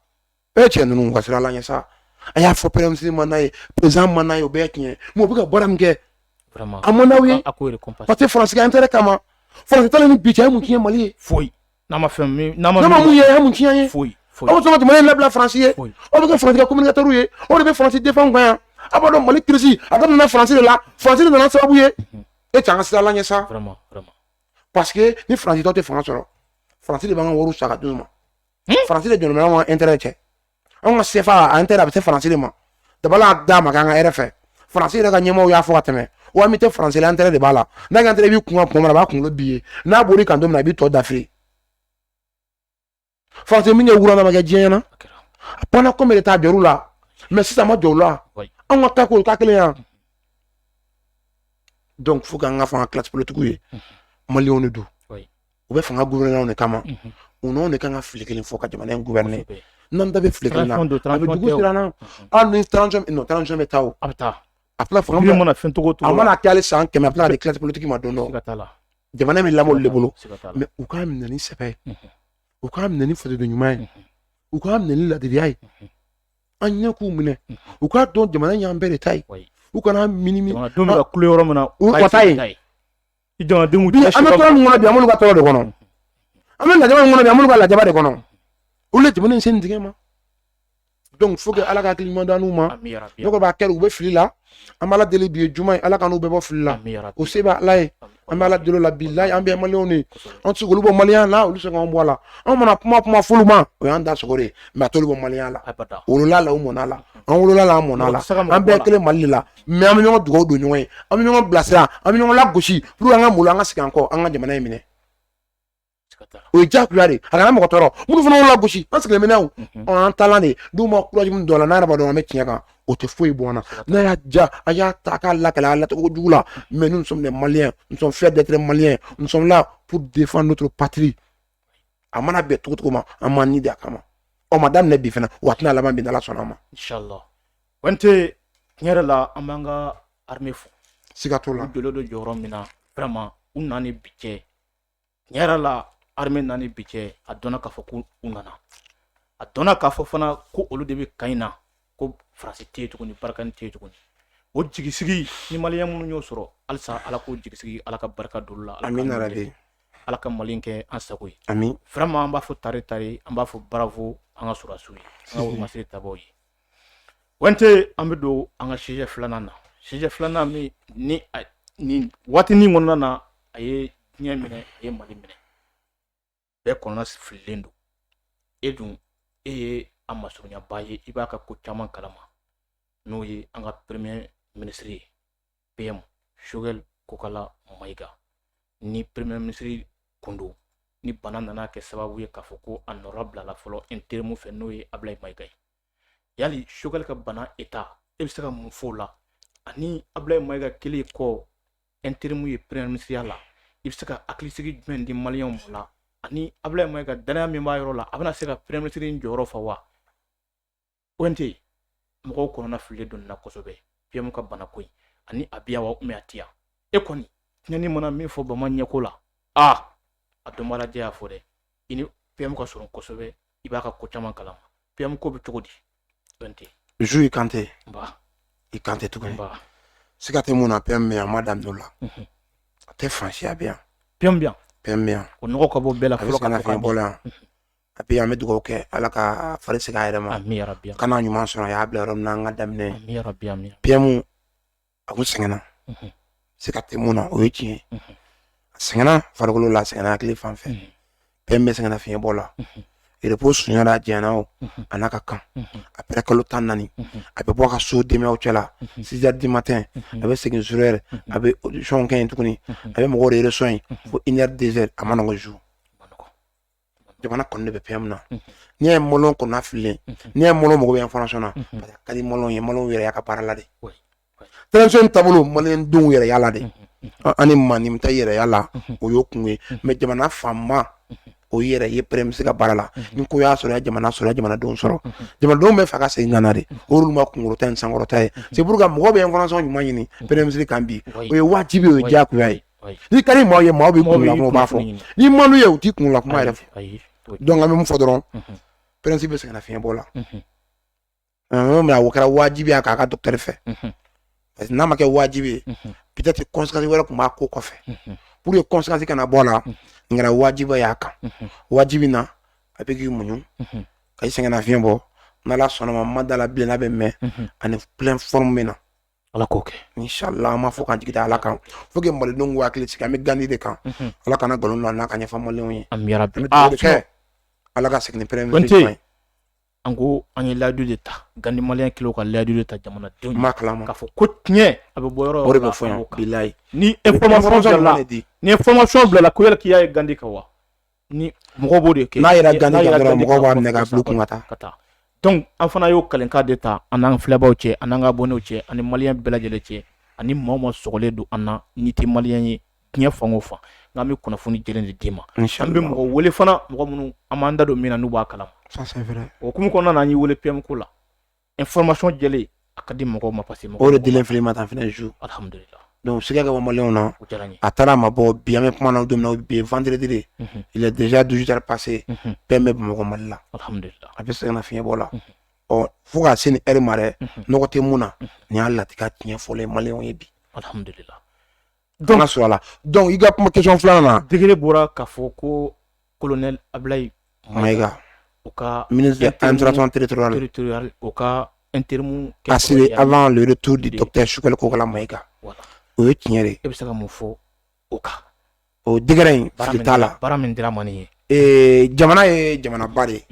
cɛ ninnu ka sira la ɲɛ sa a y'a fɔ premier ministre ma n'a ye président ma n'a ye o bɛɛ ye tiɲɛ mais o bɛ ka baara min kɛ a man d'aw ye parce que faransi ka intérêt kama faransi talen ni bi cɛ ye mun tiɲɛ Mali ye foyi n'a ma mun ye a ye mun tiɲɛ ye foyi aw sɔn ka jamana in labila faransi ye aw bɛ kɛ faransi ka communicateurs ye aw de bɛ faransi défend kan yan a b'a dɔn Mali crise a daminɛna faransi de la faransi de nana sababu ye e cɛ an ka sira la ɲɛ sa parce que ni faransi tɔ tɛ fanga sɔrɔ faransi de b'an ka wariw sa ka d'u ma faransi de jɔlen bɛ an ka intérêt cɛ an ka CFA a intérêt a bɛ se faransi de ma dabala d'a ma k'an ka hɛrɛ fɛ faransi yɛrɛ ka ɲɛmɔgɔw y'a fɔ ka tɛmɛ wa min tɛ faransi la intérêt de b'a la n'a ka intérêt b'i kun kuma min na a b'a kunkolo b'i ye n'a bɔr'i kan don min na a b'i tɔ dafiri faransi min kɛ wurana ma kɛ diɲɛ na pendant combien de temps a jɔr'u la mais sisan ma jɔ u la an ka kɛ k'o ka kelen yan donc faut k'an ka fɔ an ka classe politique ye maliyɛnw de don u bɛ fanga gouverner de kama u n'anw de kan ka fili kelen fɔ ka jamana in gouverner n'an da bɛ fili kelen na a bɛ dugu siranna hali ni transition bɛ taa o a bɛ taa a tila fanga mana fɛn togo a mana kɛ hali san 100 a tila ka di classe politique ma don dɔ jamana min lamɔ olu de bolo mais u k'a minɛ ni sɛbɛ ye u k'a minɛ ni fasoden ɲuman ye u k'a minɛ ni ladiriya ye an ɲɛ k'u minɛ u k'a dɔn jamana in y'an bɛɛ de ta ye u kana minimi jamanadenw bɛ ka kule yɔrɔ min na u ka taa yen jamanadenw bi an bɛ tɔɔrɔ min kɔnɔ bi an b'olu ka tɔɔrɔ de kɔnɔ an bɛ lajaba min kɔnɔ bi an b'olu ka lajaba de kɔnɔ olu le jamana in sen tigɛ ma donc faut que ala ka hakili ɲuman d'an n'u ma ne kɔni b'a kɛ u bɛ fili la an b'ala deli bi ye juma ye ala ka n'u bɛɛ bɔ fili la o se bɛ ala ye an bɛ ala deli o la bilayi an bɛ maliyɛnw de an tɛ se k'olu bɔ maliyɛnya la olu se k'an bɔ a la an mana kuma f'olu ma o y'an da sogo de ye mais a t'olu bɔ maliyɛnya la wolola la u mɔna la an wolola la an mɔna la an bɛɛ kelen Mali de la mais an bɛ ɲɔgɔn dugawu don ɲɔgɔn ye an bɛ ɲɔgɔn bilasira an bɛ ɲɔgɔn lagosi pour que an ka malo an ka segin an kɔ an ka jamana in minɛ o ye diyagoya de a kana mɔgɔ tɔɔrɔ minnu fana y'o lagosi an sigilen bɛ n'a ye an taalan de n'u ma courage min don a la n'a yɛrɛ b'a dɔn an bɛ tiɲɛ kan o tɛ foyi bɔ an na n'a y'a ja a y'a ta a k'a lakale a lacogo jugu la mais nous sommes des Maliens nous sommes fiers d'être Maliens nous sommes là pour défendre notre patrie a mana bɛn cogo cogo ma an m'an ni de a kama ɔ ma daminɛ bi fana wa a tɛna laban bi n'Ala sɔnna a ma inchallah Wante tiɲɛ yɛrɛ la an b'an ka armée fo siga t'o la u jɔlen don jɔyɔrɔ min na vraiment u nana bi cɛ tiɲɛ yɛrɛ la armée nana bi cɛ a dɔnna k'a fɔ ko u nana a dɔnna k'a fɔ fana ko olu de bɛ kan in na ko faransi tɛ yen tuguni barikani tɛ yen tuguni o jigisigi ni maliyɛn minnu y'o sɔrɔ halisa ala k'o jigisigi ala ka barika don la amina rabi ala ka Mali in kɛ an sago ye amin vraiment an b'a fɔ tare an b'a fɔ bravo an ka sɔrɔdasiw ye an ka wolomasiri tabaw ye Wante an bɛ don an ka sujet filanan na sujet filanan min ni waatinin kɔnɔna na a ye diɲɛ minɛ a ye Mali minɛ bɛɛ kɔnɔna fililen don e dun e ye a masurunyaba ye i b'a ka ko caman kalama n'o ye an ka premier ministre ye PM Choguel Kokala Mayiga ni premier ministre kun don ni bana nana kɛ sababu ye k'a fɔ ko a nɔra bilala fɔlɔ intérim fɛ n'o ye Ablaye Mayiga ye yali Choguel ka bana état e bɛ se ka mun fɔ o la ani Ablaye Mayiga kelen kɔ intérim ye premier ministre la i bɛ se ka hakilisigi jumɛn di maliyɛnw la ani Ablaye Mayiga danaya min b'a yɔrɔ la a bɛna se ka premier ministre in jɔyɔrɔ fa wa Wante mɔgɔw kɔnɔna fililen don nin na kosɛbɛ PM ka bana ko in ani a biya wa mais a tiya e kɔni tiɲɛni mana min fɔ bama ɲɛko la a dɔn b'a la jɛ y'a fɔ dɛ i ni PM ka surun kosɛbɛ i b'a ka ko caman kalama PM ko bɛ cogo di joue il cantait tout le monde c'est quand mon appel mais madame Nola t'es franchi bien on n'aura pas belle fleur qu'on a fait bola et puis amet dugo ke ala ka fare se ga yɛrɛma kana ɲuman sɔrɔ y'a bila yɔrɔ min na an ka daminɛ piɛmu a kun sɛgɛnna se ka tɛ mun na o ye tiɲɛ a sɛgɛnna farikolo la a sɛgɛnna hakili fan fɛ piɛmu bɛ sɛgɛnna fiɲɛ bɔ la repos suɲɛra jɛnna o a n'a ka kan après kalo 14 a bɛ bɔ a ka so dɛmɛw cɛ la 6 heures du matin a bɛ segin sur heure a bɛ audition kɛ yen tuguni a bɛ mɔgɔw de reçoit yen fo 1 heure 2 heures a ma nɔgɔ jour jamana kɔni de bɛ PM na n'i ye mɔlɔn kɔnɔ fililen n'i ye mɔlɔn mɔgɔ bɛ information na parce que ka di mɔlɔn ye mɔlɔn yɛrɛ y'a ka baara la de transition taabolo maliyɛn denw yɛrɛ y'a la de ani manim ta yɛrɛ y'a la o y'o kun ye mais jamana fanba o yɛrɛ ye PM se ka baara la ni ko y'a sɔrɔ jamanadenw sɔrɔ jamanadenw bɛ fɛ ka segin ka na de olu ma kunkɔrɔta in sankɔrɔta ye c'est pour que mɔgɔ bɛ information ɲuman ɲini PM kan bi o ye wajibi o ye diyagoya ye ni ka di maaw ye maaw bɛ kunkolo kuma b'a fɔ ni manu ye u ti kunkolo kuma yɛrɛ fɔ donc an bɛ mun fɔ dɔrɔn principe bɛ se ka na fiɲɛ bɔ la mais o kɛra wajibi ye k'a ka docteur fɛ parce que n'a ma kɛ wajibi ye peut-être conséquence wɛrɛ tun b'a ko kɔfɛ pour que conséquence kana bɔ a la n kɛra wajibi y'a kan wajibi na a bɛ k'i muɲu ka i sɛgɛn nafiɲɛ bɔ n'ala sɔnna ma ma da la bilen n'a bɛ mɛn ani plein forme bɛ na ala k'o kɛ inshallah an ma fɔ k'an jigi da ala kan faut que malidenw k'u hakili sigi an bɛ gandi de kan ala kana nkalon la n'a ka ɲɛfɔ maliyɛnw ye an bɛ dugawu kɛ ala ka segin ni premier an ko an ye layidu de ta gandi maliyɛn kilo ka layidu de ta jamanadenw ma kalama k'a fɔ ko tiɲɛ a bɛ bɔ yɔrɔ o de bɛ fɔ yan bilayi ni information bilala ko yɛrɛ k'i y'a ye gandi kan wa ni mɔgɔw b'o de kɛ n'a yɛrɛ gandi kan dɔrɔn mɔgɔw b'a minɛ ka bila kun ka taa donc an fana y'o kalenkan de ta an n'an filɛbaw cɛ an n'an ka abonnés cɛ ani maliyɛn bɛɛ lajɛlen cɛ ani maa o maa sɔgɔlen don an na n'i tɛ maliyɛn ye diɲɛ fan o fan n'an bɛ kunnafoni jɛlen de d'i ma an bɛ mɔgɔ wele fana mɔgɔ minnu an b'an da don min na n'u b'a kalama o hukumu kɔnɔna na an y'i wele PM ko la information jɛlen a ka di mɔgɔw ma parce que o de dilen filɛ ma tan fɛnɛ jour alhamdulillah donc siga ka bɔ maliyɛnw na a taara a ma bɔ bi an bɛ kuma na don min na bi ye vendredi de il est déjà 18 heures passées PM bɛ Bamakɔ Mali la alhamdulillah a bɛ segin na fiɲɛ bɔ la fo ka se ni heure ma dɛ nɔgɔ tɛ mun na nin y'a latika tiɲɛ fɔlɔ ye maliyɛnw ye bi alhamdulillah donc sɔrɔ la donc i ka kuma question filanan na degere bɔra k'a fɔ ko colonel Ablaye Maïga o ka ministre de l'administration territoriale o ka intérim assuré avant le retour du docteur Sukali Kokala Maïga o ye tiɲɛ de e bɛ se ka mun fɔ o kan o degere in fili t'a la baara min dira mani ye jamana ye jamanaba de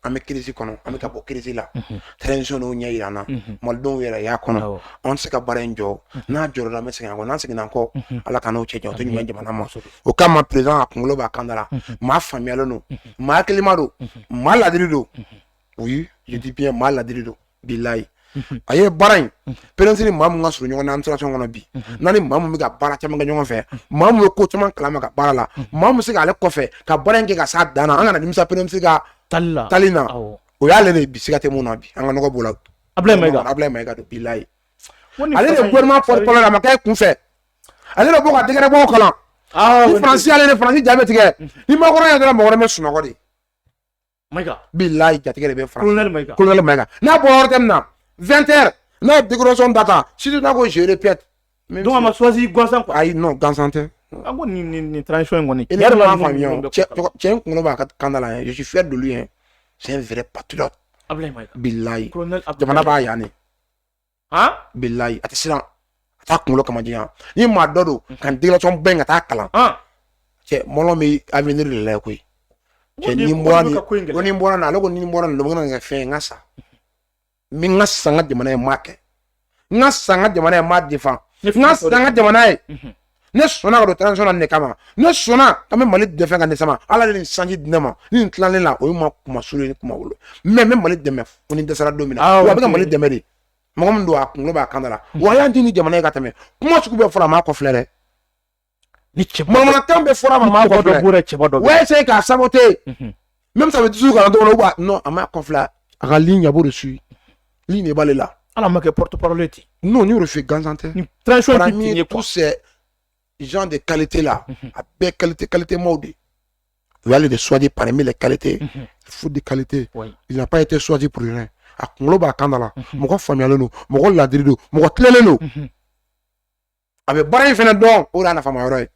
an bɛ crise kɔnɔ an bɛ ka bɔ crise la transition n'o ɲɛ yira an na malidenw yɛrɛ y'a kɔnɔ an tɛ se ka baara in jɔ n'a jɔra an bɛ segin an kɔ n'an seginna an kɔ ala ka n'o cɛ jɔ o tɛ ɲuman jamana ma o kama président a kunkolo b'a kan da la maa faamuyalen don maa hakilima don maa ladiri don oui je dis bien maa ladiri don bilayi a ye baara in président ni maa mun ka surun ɲɔgɔn na administration kɔnɔ bi n'a ni maa mun bɛ ka baara caman kɛ ɲɔgɔn fɛ maa mun bɛ ko caman kalama ka baara la maa mun bɛ se k'ale kɔfɛ ka baara in kɛ ka s'a dan na an kana nimisa président ka tali na o y'ale de bi siga tɛ mun na bi an ka nɔgɔ b'o la Ablaye Maïga don bilayi ale de gouvernement porte-parole a ma kɛ kun fɛ ale de bɔ ka dɛgɛrɛ bɔ kalan ni faransi ale de faransi jaabi tigɛ ni makɔrɔ ye dɔrɔn mɔgɔ wɛrɛ bɛ sunɔgɔ de bilayi jatigɛ de bɛ faransi colonel Maïga n'a bɔ yɔrɔ tɛ min na 20 heures n'a ye décoration data surtout n'a ko je répète donc a ma choisi Gansan quoi ayi non Gansan tɛ an ko ni transition in kɔni il est vraiment faamuya cɛ in kunkolo b'a ka kan da la je suis fier de lui hein c'est un vrai patriote Ablaye Maïga bilayi jamana b'a yan ne bilayi a tɛ siran a t'a kunkolo kama diyan ni maa dɔ don ka déclaration bɛɛ ka taa kalan cɛ mɔlɔ bɛ avenir de la koyi cɛ ni bɔra nin ale ko ni bɔra nin dɔn ka kɛ fɛn ye n ka sa min ka san ka jamana ye maa kɛ n ka san ka jamana ye maa defan n ka san ka jamana ye ne sɔnna ka don transition na nin de kama ne sɔnna ka bɛ Mali dɛmɛ ka nin sama ala de nin sanji di ne ma ni nin tilalen la o ye ma kuma sulu ni kuma wolo mais n bɛ Mali dɛmɛ ko ni dɛsɛra don min na wa a bɛ ka Mali dɛmɛ de mɔgɔ min don a kunkolo b'a kan da la wa a y'an di ni jamana ye ka tɛmɛ kuma sugu bɛɛ fɔra a m'a kɔfilɛ dɛ ni manamanakan bɛɛ fɔra a ma m'a kɔfilɛ wa essayer k'a saboter même ça veut dire que dɔw la non a m'a kɔfilɛ a ka ligne a b'o de suivre ligne de b'ale la ala ma kɛ porte-parole ten non ni refait Gansan tɛ parmi tous ces gens de qualité là a bɛɛ qualité maw de o y'ale de choisi parmi les qualités il faut de qualité il n'a pas été choisi pour rien a kunkolo b'a kan da la mɔgɔ faamuyalen don mɔgɔ ladiri don mɔgɔ tilalen don a bɛ baara in fɛnɛ dɔn o de y'a nafama yɔrɔ ye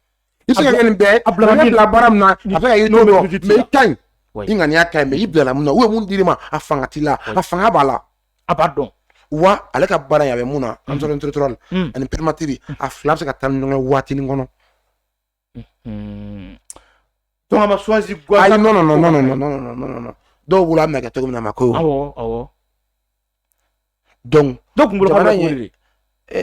i bɛ se ka kɛ nin bɛɛ a bila baara min na a bɛ ka yiri dɔn mais i ka ɲi i ŋaniya ka ɲi mais i bilala mun na mun dir'i ma a fanga t'i la a fanga b'a la a b'a dɔn wa ale ka baara in a bɛ mun na antenne territoriale ani primature a fila bɛ se ka taa ni ɲɔgɔn ye waatinin kɔnɔ donc a ma choisi ayi non dɔw bolo a bɛna kɛ cogo min na a ma ko awɔ donc dɔw kun bolo ka bɛ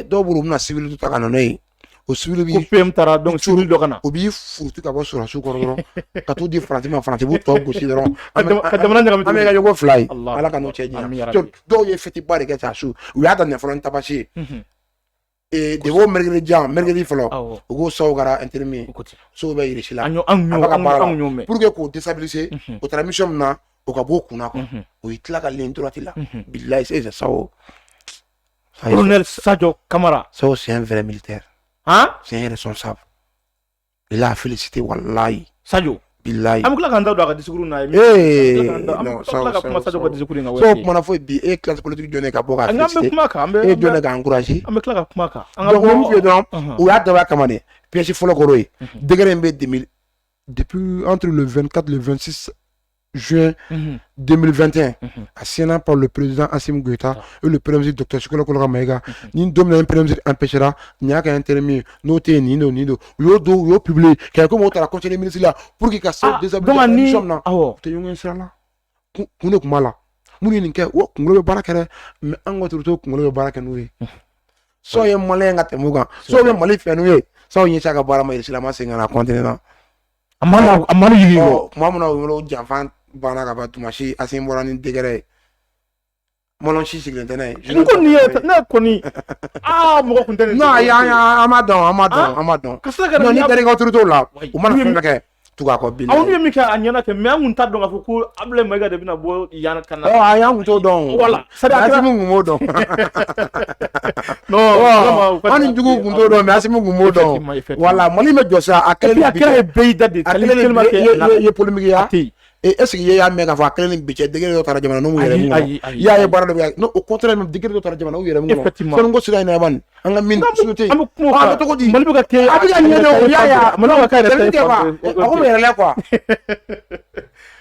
dɔw bolo u bɛna civil ta ka na n'o ye o civil bi ko PM taara donc civil dɔ ka na o b'i furutu ka bɔ sɔrɔsiw kɔrɔ dɔrɔn ka t'u di faransi ma faransi b'u tɔ gosi dɔrɔn ka jamana ɲagami an bɛ ka ɲɔgɔn fila ye ala ka n'o cɛ janya dɔw ye fɛti ba de kɛ ca su u y'a daminɛ fɔlɔ ni tabasi ye de b'o mercredi fɔlɔ u k'o saw kɛra intérim ye sow bɛ yirisi la a b'a ka baara la pour que k'o déstabiliser o taara mission min na o ka bɔ o kunna quoi o y'i tila ka ligne droite la bilayi c'est ça colonel Sadio Camara Sao c'est un vrai militaire c'est un responsable il a félicité wallahi Sadio bilayi an bɛ tila k'an da don a ka discours na non Sadio ka kuma Sadio ka discours in kan so kuma na fo bi classe politique jɔnnen ka bɔ ka félicité jɔnnen ka encourager an bɛ tila ka kuma kan donc mun fɛ dɔrɔn o y'a dabɔ kama de pièce fɔlɔ kɔrɔ ye degré in bɛ depuis entre le 24 le 26 juin 2021 assigné par le président Assimi Goïta et le premier ministre Dr Shikola Kolaka Maïga ni domine un premier ministre empêchera n'y a qu'un intermédiaire noté ni yo publié quelque mot à la conseil des ministres là pour qu'il casse déshabiller la mission là te yongen sera là kune kuma la muni nin kɛ o kunkolo bɛ baara kɛ dɛ mais an ka turuto kunkolo bɛ baara kɛ n'u ye so ye maliyɛn ka tɛmɛ u kan so bɛ mali fɛ n'u ye so ɲɛsi a ka baara ma yɛrɛ ma segin ka na continuer na a mana yiri o tuma min na o yɔrɔ janfan banna ka ban tuma si Assimi bɔra ni dégɛrɛ ye mɔlɔn si sigilen tɛ n'a ye ne kɔni mɔgɔ kun tɛ nin non an m'a dɔn non ni dɛrɛkɛ turuto la u mana fɛn fɛn kɛ tugu a kɔ bi aw ye min kɛ a ɲɛna kɛ mais an kun t'a dɔn k'a fɔ ko Abdoulaye Maïga de bɛna bɔ yan ka na a y'an kun t'o dɔn voilà Assimi kun b'o dɔn non an ni jugu kun t'o dɔn mais Assimi kun b'o dɔn voilà Mali bɛ jɔ sa a kɛlen ye bɛɛ y'i da de ye polémique ye est-ce que y'a mɛn k'a fɔ a kelen ni bi cɛ degré dɔ taara jamana n'u yɛrɛ mun kɔnɔ i y'a ye baara dɔ bɛ no au contraire même degré dɔ taara jamana n'u yɛrɛ mun kɔnɔ fɛn ko sira in na ban an ka min société an bɛ kuma a bɛ cogo di Mali bɛ ka kɛ a bɛ ka ɲɛ dɛ o y'a ye Mali bɛ ka kɛ yɛrɛ tɛ a ko yɛrɛ la quoi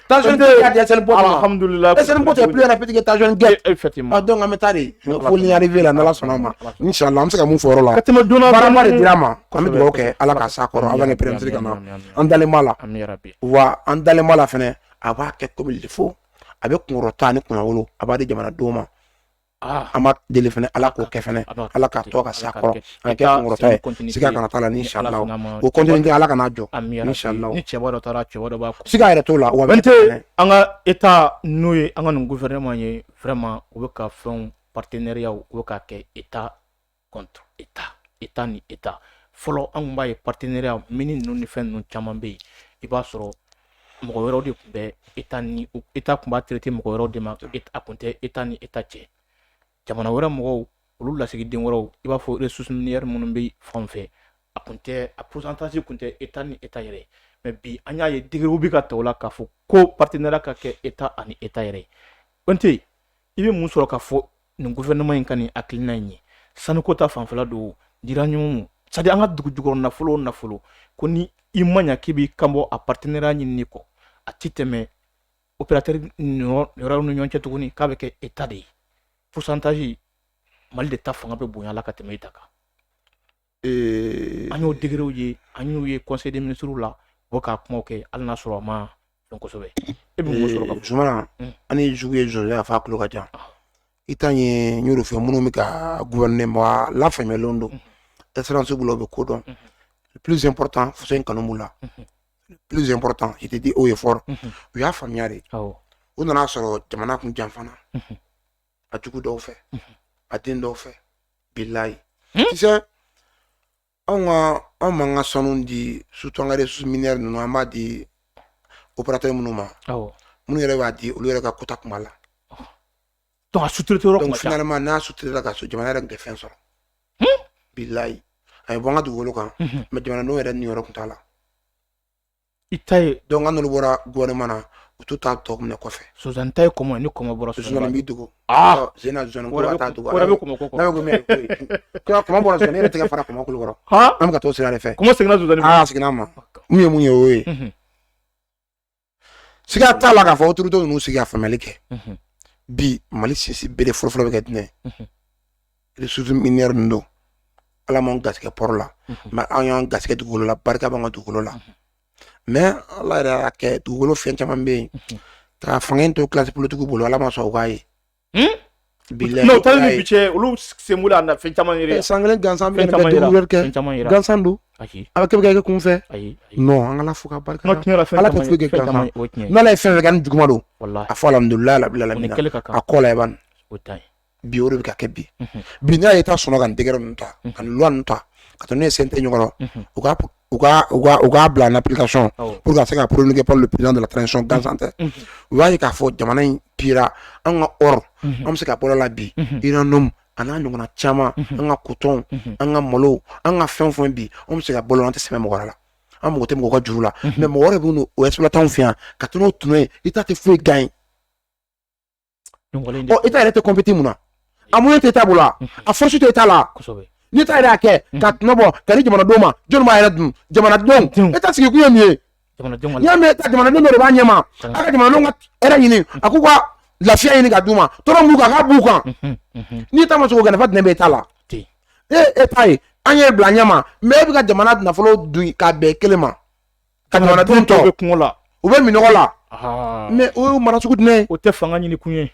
tension tɛ y'a di SN bot alhamdulillah SN bot est plus rapide que tension guette effectivement donc an bɛ taa de faut y arriver là n'Ala sɔnna ma inchallah an bɛ se ka mun fɔ yɔrɔ la baaraba de dira ma an bɛ dugawu kɛ Ala ka s'a kɔrɔ avant que premier ministre ka na an dalen b'a la wa an dalen b'a la fɛnɛ a b'a kɛ comme il faut a bɛ kunkɔrɔta ni kunnawolo a b'a di jamanadenw ma an b'a deli fɛnɛ Ala k'o kɛ fɛnɛ Ala ka tɔ ka s'a kɔrɔ a kɛ kunkɔrɔta ye siga kana t'a la inchallah o continuité Ala kana jɔ inchallah ni cɛba dɔ taara cɛba dɔ b'a siga yɛrɛ t'o la wa bɛn tɛ an ka état n'o ye an ka nin gouvernement ye vraiment u bɛ ka fɛnw partenariat u bɛ ka kɛ état contre état ni état fɔlɔ an kun b'a ye partenariat mini ninnu ni fɛn ninnu caman bɛ yen i b'a sɔrɔ mɔgɔ wɛrɛw de tun bɛ état kun b'a traité mɔgɔ wɛrɛw de ma a kun tɛ état ni état cɛ jamana wɛrɛ mɔgɔw olu lasigiden wɛrɛw i b'a fɔ ressources minières minnu bɛ fan fɛ a kun tɛ a pourcentage kun tɛ état ni état yɛrɛ mais bi an y'a ye degré bɛ ka ta o la k'a fɔ ko partenariat ka kɛ état ani état yɛrɛ Bante i bɛ mun sɔrɔ k'a fɔ nin gouvernement in ka nin hakilina in ye sanuko ta fanfɛla don dira ɲɔgɔn c'est à dire an ka dugu jukɔrɔ nafolo ko ni i ma ɲa k'i b'i kanbɔ a partenariat ɲinini kɔ a ti tɛmɛ opérateur yɔrɔw ni ɲɔgɔn cɛ tuguni k'a bɛ kɛ état de ye pourcentage Mali de ta fanga bɛ bonya la ka tɛmɛ état kan an y'o degré ye an y'u ye conseil des ministres la u bɛ k'a kumaw kɛ hali n'a sɔrɔ a ma dɔn kosɛbɛ e bɛ mun sɔrɔ ka fɔ Zumana an ni jugu ye jɔlen a fa tulo ka jan i t'a ye n y'o de fɔ minnu bɛ ka gouvernement lafaamuyalen don excellence bolo bɛ ko dɔn le plus important faso in kanu b'u la le plus important i tɛ di haut et fort u y'a faamuya de u nana sɔrɔ jamana kun janfana a jugu dɔw fɛ a den dɔw fɛ bilayi tu sais anw m'an ka sanu di surtout an ka ressources minières ninnu an b'a di opérateur minnu ma minnu yɛrɛ b'a di olu yɛrɛ ka quota kuma la donc a sous-traité yɔrɔ donc finalement n'a sous-traité la ka so jamana yɛrɛ tun tɛ fɛn sɔrɔ bilayi a ye bɔ an ka dugukolo kan mais jamanadenw yɛrɛ ni yɔrɔ tun t'a la i ta ye donc an n'olu bɔra gouvernement na tout à tɔ minɛ kɔfɛ Suzanne ta ye comment ni comment bɔra Suzanne b'i dogo zena Suzanne ko ka taa dogo wara bɛ comment ko n'a ko mɛ ko comment bɔra Suzanne yɛrɛ tɛ ka fara comment kolo kɔrɔ an bɛ ka t'o sira de fɛ comment seginna Suzanne seginna ma mun ye o ye siga t'a la k'a fɔ autorité ninnu sigi ka faamuyali kɛ bi Mali sinsin bere fɔlɔfɔlɔ bɛ kɛ jumɛn ressources minières ninnu don Ala m'anw garisɛgɛ port la mais an y'an garisɛgɛ dugukolo la barika b'an ka dugukolo la mais Ala yɛrɛ y'a kɛ dugukolo fɛn caman bɛ yen ka fanga in to classe politique bolo Ala ma sɔn o k'a ye non t'as vu biche olu semula na fɛn caman yɛrɛ san kelen gansan bɛ kɛ gansan don a bɛ kɛ kun fɛ non an ka Ala fo ka barika Ala tɛ foyi kɛ gansan n'Ala ye fɛn fɛn kɛ ni juguman don a fɔ alhamdulilayi rabbil alamin a kɔ la i b'a bi o de bɛ ka kɛ bi n'a ye ta sɔnna ka n tɛgɛrɛ ninnu ta ka loi ninnu ta ka taa n'u ye CNT ɲɔgɔn u k'a bila en application pour que se ka promulguer par le président de la transition gansan tɛ u b'a ye k'a fɔ jamana in pira an ka or an bɛ se ka bɔ la bi uranium a n'a ɲɔgɔnna caman an ka coton an ka malo an ka fɛn fɛn bi an bɛ se ka bɔ an tɛ sɛbɛn mɔgɔ wɛrɛ la an mago tɛ mɔgɔ ka juru la mais mɔgɔ wɛrɛ bɛ o exploiter anw fɛ yan ka to n'o tunu ye i ta tɛ foyi gagne i ta yɛrɛ tɛ compéter mun na a moyen tɛ t'a bolo a force tɛ t'a la ni ta yɛrɛ y'a kɛ ka tɔnɔ bɔ ka di jamanadenw ma jɔn b'a yɛrɛ dun jamanadenw e ta sigi kun ye min ye n'i y'a mɛn jamanadenw dɔ de b'a ɲɛma a ka jamanadenw ka hɛrɛ ɲini a k'u ka lafiya ɲini ka d'u ma tɔɔrɔ mun b'u kan a k'a b'u kan n'i ta ma se k'o kɛ nafa jumɛn bɛ e ta la e ta ye an ye bila ɲɛma mais e bɛ ka jamana nafolo dun k'a bɛn kelen ma ka jamanadenw tɔ bɛ kungo la u bɛ minɔgɔ la mais o ye mara sugu jumɛn ye o tɛ fanga ɲini kun ye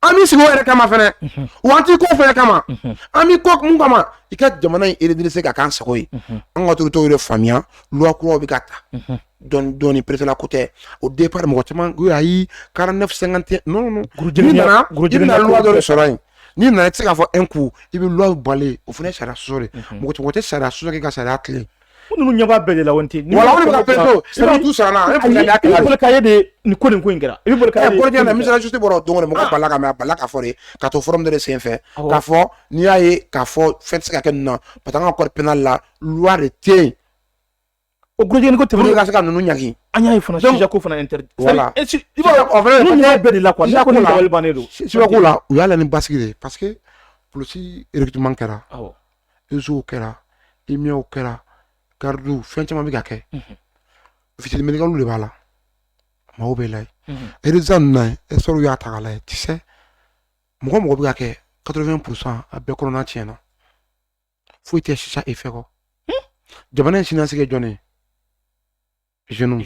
an b'i sigi o yɛrɛ kama fɛnɛ wa an t'i ko fɛnɛ kama an b'i ko mun kama i ka jamana in redresser ka k'an sago ye an ka autorités yɛrɛ faamuya loi kuraw bɛ ka ta dɔɔni dɔɔni président la ko tɛ au départ mɔgɔ caman ko ayi 49 51 non n'i nana i bɛna loi dɔ de sɔrɔ yen n'i nana i tɛ se k'a fɔ un coup i bɛ loi balen o fana ye sariya sɔsɔ de mɔgɔ tɛ sariya sɔsɔ kɛ ka sariya tilen ninnu ɲɛ b'a bɛɛ de la wɔn tɛ wala o de bɛ ka peso i b'a tu sara na i bɛ boli k'a ye de nin ko in kɛra i bɛ boli k'a ye kɔrɔjɛ na misala juste bɔra o don o mɔgɔ bala ka mɛ a bala ka fɔ de ka to forum dɔ de senfɛ k'a fɔ n'i y'a ye k'a fɔ fɛn tɛ se ka kɛ ninnu na parce que an ka code pénal la loi de tɛ yen o gurujɛni ko tɛmɛnen ka se ka ninnu ɲagi an y'a ye fana sija ko fana interdit voilà i b'a dɔn ninnu ɲɛ bɛɛ de la quoi ko nin dabali bannen don sija ko la u y'a la ni basigi de parce que polisi recrutement kɛra réseau kɛra email kɛra gardiw fɛn caman bɛ ka kɛ fitiri médical de b'a la maaw bɛ layɛ résultat ninnu na experts y'a ta k'a lajɛ tu sais mɔgɔ mɔgɔ bɛ ka kɛ 80% a bɛɛ kɔnɔna tiɲɛna foyi tɛ sisan effet kɔ jamana in siniɲɛsigi ye jɔn ye jeunes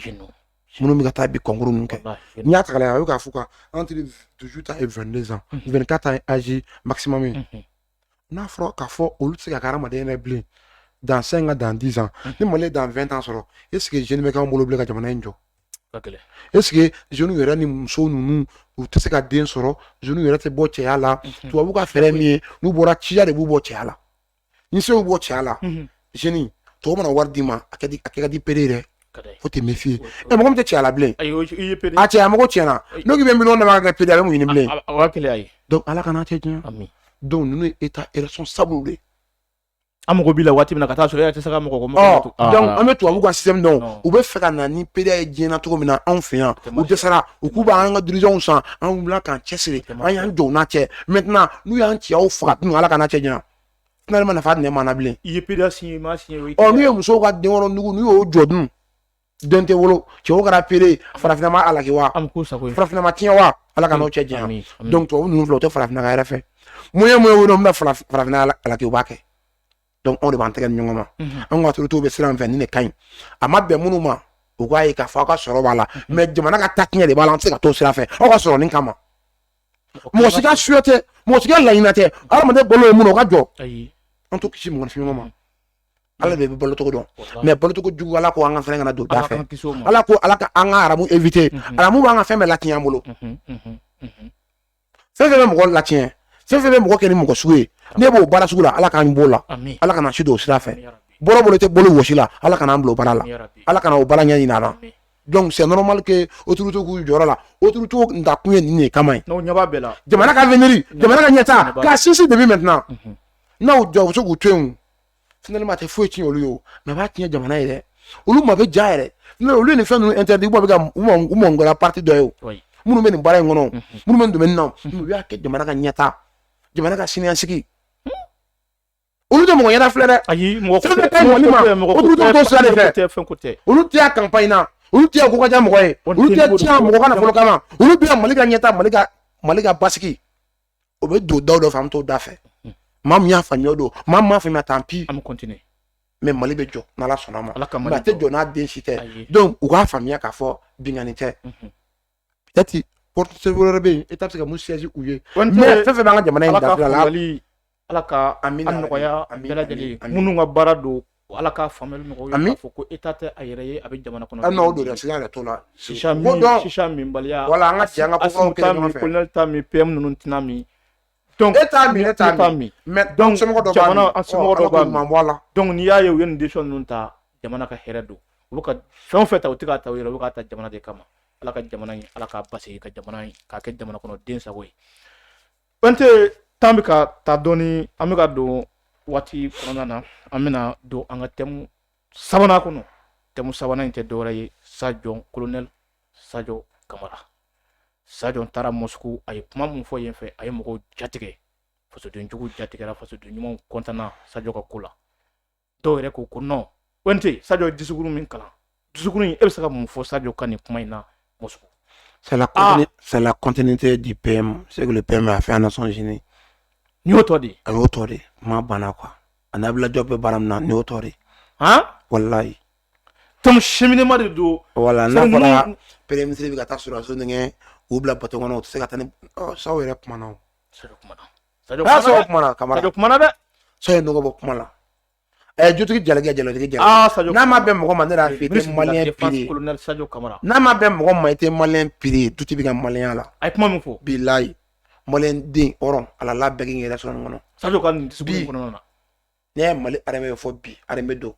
minnu bɛ ka taa bi concours ninnu kɛ n'i y'a ta k'a lajɛ a bɛ k'a fɔ ka entre 18 ans et 22 ans 24 ans âge maximum ye n'a fɔra k'a fɔ olu tɛ se ka kɛ hadamaden yɛrɛ bilen dans 5 ans dans 10 ans ni Mali dans 20 ans sɔrɔ est-ce que jeune bɛ k'an bolo bilen ka jamana in jɔ est-ce que jeunes yɛrɛ ni muso ninnu u tɛ se ka den sɔrɔ jeunes yɛrɛ tɛ bɔ cɛya la tubabu ka fɛɛrɛ min ye n'u bɔra ciya de b'u bɔ cɛya la ni se y'u bɔ cɛya la jeune tɔw mana wari d'i ma a kɛ ka di pere yɛrɛ faut te méfier mɔgɔ min tɛ cɛya la bilen a cɛya mɔgɔ tiɲɛna n'o k'i bɛ miliyɔn dama ka kɛ pere a bɛ mun ɲini bilen donc Ala kana cɛ diɲɛ donc ninnu ye état irresponsable de an mago b'i la waati min na ka taa sɔrɔ e yɛrɛ tɛ se ka mɔgɔ donc an bɛ tubabu ka système dɔn u bɛ fɛ ka na ni PDA ye diɲɛ cogo min na anw fɛ yan u dɛsɛra u k'u b'an ka dirigeants san an wulila k'an cɛsiri an y'an jɔ u n'a cɛ maintenant n'u y'an cɛyaw faga tun Ala kana cɛ diɲɛ finalement nafa tɛ ne ma na bilen i ye PDA signé ma signé n'u ye musow ka denkɔrɔ nugu n'u y'o jɔ dun den tɛ wolo cɛw kɛra pere farafinna ma alaki wa farafinna ma tiɲɛ wa Ala kana o cɛ diɲɛ donc tubabu ninnu filɛ u tɛ farafinna ka yɛrɛ fɛ moyen wolo n bɛna farafinna alaki u b'a kɛ donc anw de b'an tɛgɛ ni ɲɔgɔn ma an ka autorités bɛ siran fɛ ni de ka ɲi a ma bɛn minnu ma u k'a ye k'a fɔ aw ka sɔrɔ b'a la mais jamana ka taaɲɛ de b'a la an tɛ se ka t'o sira fɛ aw ka sɔrɔ nin kama mɔgɔ si ka suya tɛ mɔgɔ si ka laɲini tɛ adamaden balo ye mun o ka jɔ an t'o kisi mɔgɔninfin ɲɔgɔn ma Ala de bɛ balo cogo dɔn mais balo cogo jugu Ala ko an ka fɛn kana don da fɛ Ala ko Ala ka an ka arabu éviter arabu b'an ka fɛn bɛɛ latiɲɛ an bolo fɛn fɛn bɛ mɔgɔ latiɲɛ fɛn fɛn bɛ mɔgɔ kɛ ni mɔgɔ sugu ye ne b'o baara sugu la Ala k'an b'o la Ala kana si don o sira fɛ bolo bolo tɛ bolo wɔsi la Ala kana an bila o baara la Ala kana o baara ɲɛ ɲini a la donc c'est normal que autorités k'u jɔyɔrɔ la autorités ta kun ye nin de kama ye jamana ka avenir jamana ka ɲɛtaa k'a sinsin depuis maintenant n'aw jɔ u bɛ se k'u to yen finalement a tɛ foyi tiɲɛ olu ye o mais a b'a tiɲɛ jamana ye dɛ olu ma bɛ ja yɛrɛ olu ni fɛn ninnu interdit bɛ ka u mɔngɔla parti dɔ ye o minnu bɛ nin baara in kɔnɔ minnu bɛ nin domaine na u y'a kɛ jamana ka ɲɛta jamana ka siniɲɛsigi olu tɛ mɔgɔ ɲɛda filɛ dɛ ayi mɔgɔ fɛn ka mɔni ma olu t'o sira de fɛ olu tɛ y'a campagne na olu tɛ y'a ko ka diya mɔgɔ ye olu tɛ tiɲɛ mɔgɔ ka nafolo kama olu bɛ yan Mali ka ɲɛta Mali ka basigi o bɛ don daw dɔ fɛ an bɛ t'o da fɛ maa min y'a faamuya o don maa min m'a faamuya tant pis an bɛ continuer mais Mali bɛ jɔ n'Ala sɔnna ma mais a tɛ jɔ n'a den si tɛ donc u k'a faamuya k'a fɔ bingani tɛ peut-être porte wɛrɛ bɛ yen e t'a bɛ se ka mun siège u ye mais fɛn fɛn b'an ka jamana in dafila la Ala ka a nɔgɔya bɛɛ lajɛlen minnu ka baara don Ala ka faamuyali nɔgɔya k'a fɔ ko État tɛ a yɛrɛ ye a bɛ jamana kɔnɔ n'o don sisan yɛrɛ t'o la sisa min baliya wala an ka cɛ an ka kɔfɛw kelen ɲɔgɔn fɛ colonel ta min PM ninnu tɛna min donc e t'a min mais donc somɔgɔ dɔ jamana an somɔgɔ dɔ b'a min bɔ a la donc n'i y'a ye u ye nin décision ninnu ta jamana ka hɛrɛ don u bɛ ka fɛn o fɛn ta u tɛ k'a ta u yɛrɛ u bɛ k'a ta jamana de kama Ala ka jamana in Ala k'a basigi ka jamana in k'a kɛ jamana kɔnɔ den sago ye Bante temps bɛ ka taa dɔɔni an bɛ ka don waati kɔnɔna na an bɛna don an ka thème sabanan kɔnɔ thème sabanan in tɛ dɔwɛrɛ ye Sadio colonel Sadio Kamara Sadio taara Moscou a ye kuma mun fɔ yen fɛ a ye mɔgɔw jatigɛ fasodenjugu jatigɛra fasoden ɲumanw kɔntanna Sadio ka ko la dɔw yɛrɛ ko ko non Bante Sadio discours min kalan discours in e bɛ se ka mun fɔ Sadio ka nin kuma in na Moscou c'est la continuité du PM c'est que le PM a fait en Nations Unies ni y'o tɔ de a y'o tɔ de kuma banna quoi a Nabila Diop bɛ baara min na ni y'o tɔ de wallahi donc cheminement de don voilà n'a fɔra premier ministre bɛ ka taa sɔrɔdaso nɛgɛ k'u bila bateau kɔnɔ o tɛ se ka taa ni Saw yɛrɛ kumana o Sadio kumana Sadio kumana dɛ Saw ye nɔgɔ bɔ kuma la jotigi jalakɛ n'a ma bɛn mɔgɔ ma ne yɛrɛ fɛ i tɛ maliyɛn pire colonel Sadio Kamara n'a ma bɛn mɔgɔ ma i tɛ maliyɛn pire tuti bɛ ka maliyɛnya la a ye kuma min fɔ bilayi maliyɛn den hɔrɔn ala la bɛɛ k'i yɛrɛ sɔrɔ nin kɔnɔ Sadio ka nin discours kɔnɔna na ne ye Mali armée fɔ bi armée don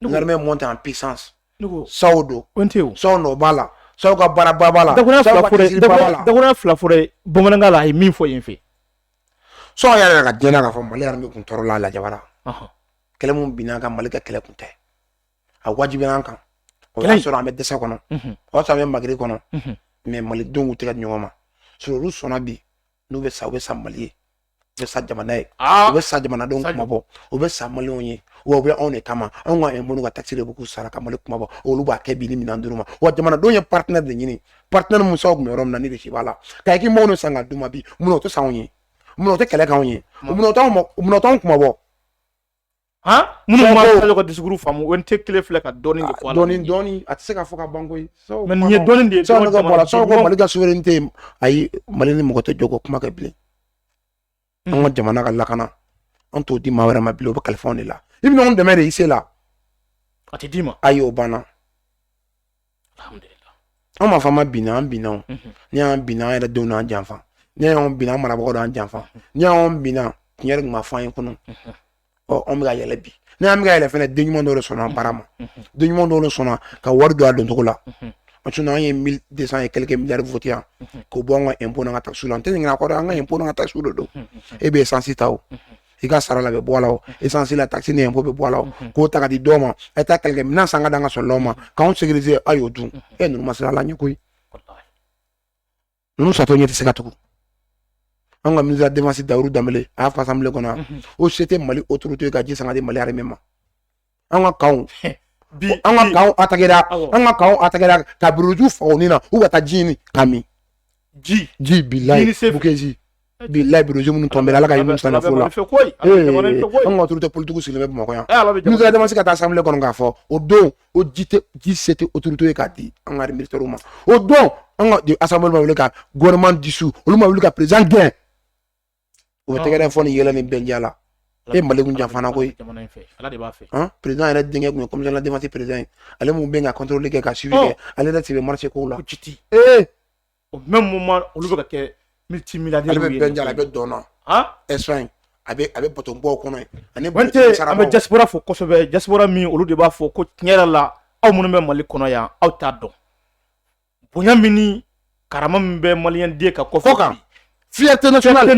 l'armée monte en puissance Saw don Saw nɔ b'a la Saw ka baara ba b'a la dakuruɲɛ fila fɔra bamanankan la a ye min fɔ yen fɛ Saw yɛrɛ ka diɲɛ na k'a fɔ Mali armée kun tɔɔrɔ la lajabara kɛlɛ mun binna kan Mali ka kɛlɛ kun tɛ a wajibila an kan o y'a sɔrɔ an bɛ dɛsɛ kɔnɔ o y'a sɔrɔ an bɛ magiri kɔnɔ mais malidenw tɛ ka ɲɔgɔn ma sɔrɔ olu sɔnna bi n'u bɛ sa u bɛ sa Mali ye u bɛ sa jamana ye u bɛ sa jamanadenw kumabɔ u bɛ sa maliyɛnw ye wa u bɛ anw de kama anw ka impôt n'u ka taxe de bɛ k'u sara ka Mali kumabɔ olu b'a kɛ bi ni minɛn d'olu ma wa jamanadenw ye partenaire de ɲini partenaire mun Saw kun bɛ yɔrɔ min na ni de si b'a la k'a k'i mago san ka d'u ma bi munna o tɛ sa anw ye munna o tɛ kɛlɛ k'anw ye munna o t'anw kumabɔ minnu ma Sadio ka discours faamu o tɛ kelen filɛ ka dɔɔni de fɔ a la dɔɔni a tɛ se ka fɔ ka ban koyi mais nin ye dɔɔni de ye Saw ko Mali ka souveraineté ayi Mali ni mɔgɔ tɛ jɔ ko kuma kɛ bilen an ka jamana ka lakana an t'o di maa wɛrɛ ma bilen o bɛ kalifa anw de la i bɛ ɲɔgɔn dɛmɛ de i se la a tɛ d'i ma ayi o banna alhamdulillah an m'a fɔ an ma binna an binna o ni y'an binna an yɛrɛ denw n'an janfa ni y'an binna an marabagaw n'an janfa ni y'an binna tiɲɛ yɛrɛ tun ma fɔ an ye kɔnɔ an bɛ ka yɛlɛ bi ni an bɛ ka yɛlɛ fɛnɛ den ɲuman dɔw de sɔnna an baara ma den ɲuman dɔw de sɔnna ka wari don a don cogo la an ye 1200 et quelques milliards voté yan k'o bɔ an ka impôt n'an ka taxe la n tɛ ɲinɛ a kɔ dɛ an ka impôt n'an ka taxe de don e bɛ essence ta o i ka sara la bɛ bɔ a la o essence la taxe ni impôt bɛ bɔ a la o k'o ta ka di dɔw ma a ye taa kɛlɛkɛ minɛn san ka d'an ka soldaw ma k'anw sécuriser a y'o dun ninnu ma sira la ɲɛ koyi ninnu satɔ ɲɛ tɛ se ka tugu an ka ministre de la défense Dawudu Danbele a y'a fɔ assemblée kɔnɔ o se tɛ Mali autorité ka ji san ka di Mali armée ma an ka kanw attaquera ka buruju faga o ni na u ka taa ji ɲini ka min ji bilayi bukezi bilayi buruju minnu tɔnbɛra Ala ka yi minnu san nafolo la an ka autorité politique sigilen bɛ Bamakɔ yan ministre de la défense ka taa assemblée kɔnɔ k'a fɔ o don o ji se tɛ autorité ye k'a di an ka militaires ma o don an ka assemblée ma wuli ka gouvernement dissous olu ma wuli ka président gɛn o bɛ tɛgɛrɛ fɔ ni yɛlɛ ni bɛndiya la Mali kun janfana koyi président yɛrɛ denkɛ kun ye commissaire de la défense président ye ale mun bɛ ka contrôle kɛ ka suivi kɛ ale yɛrɛ tɛ bɛ marché kow la au même moment olu bɛ ka kɛ multimilliardaire ale bɛ bɛndiya la a bɛ dɔnna Espagne a bɛ bateau bɔw kɔnɔ ye an bɛ diaspora fɔ kosɛbɛ diaspora min olu de b'a fɔ ko tiɲɛ yɛrɛ la aw minnu bɛ Mali kɔnɔ yan aw t'a dɔn bonya min ni karama min bɛ maliyɛn den ka kɔfɛ fierté nationale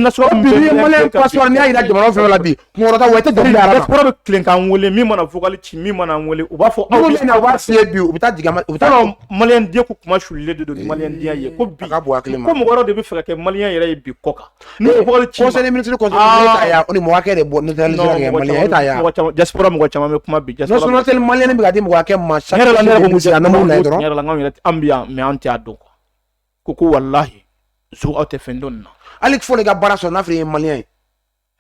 malien passeport ni ayira jamana fɛn la bi ngorota wete dɔnkili ara diaspora bɛ tilen kan wele min mana vocal ci min mana wele u b'a fɔ aw bɛ na wari fiyɛ bi u bɛ taa jigama u bɛ taa malien diɲɛ ko kuma sulilen de don ni malien diɲɛ ye ko bi ka bɔ hakili ma ko mɔgɔ wɛrɛ de bɛ fɛ ka kɛ malien yɛrɛ ye bi kɔ kan ni vocal ci conseil ministre conseil ta ya on mɔgɔ kɛ de bɔ neutraliser kɛ malien ta ya diaspora mɔgɔ caman bɛ kuma bi diaspora national malien bɛ ka di mɔgɔ kɛ ma chaque fois ne ko musa na mun na dɔrɔn yɛrɛ la ngan yɛrɛ an bi yan mais an tɛ a dɔn ko wallahi zo aw tɛ fɛn dɔn na ali faut les gars bara son africain malien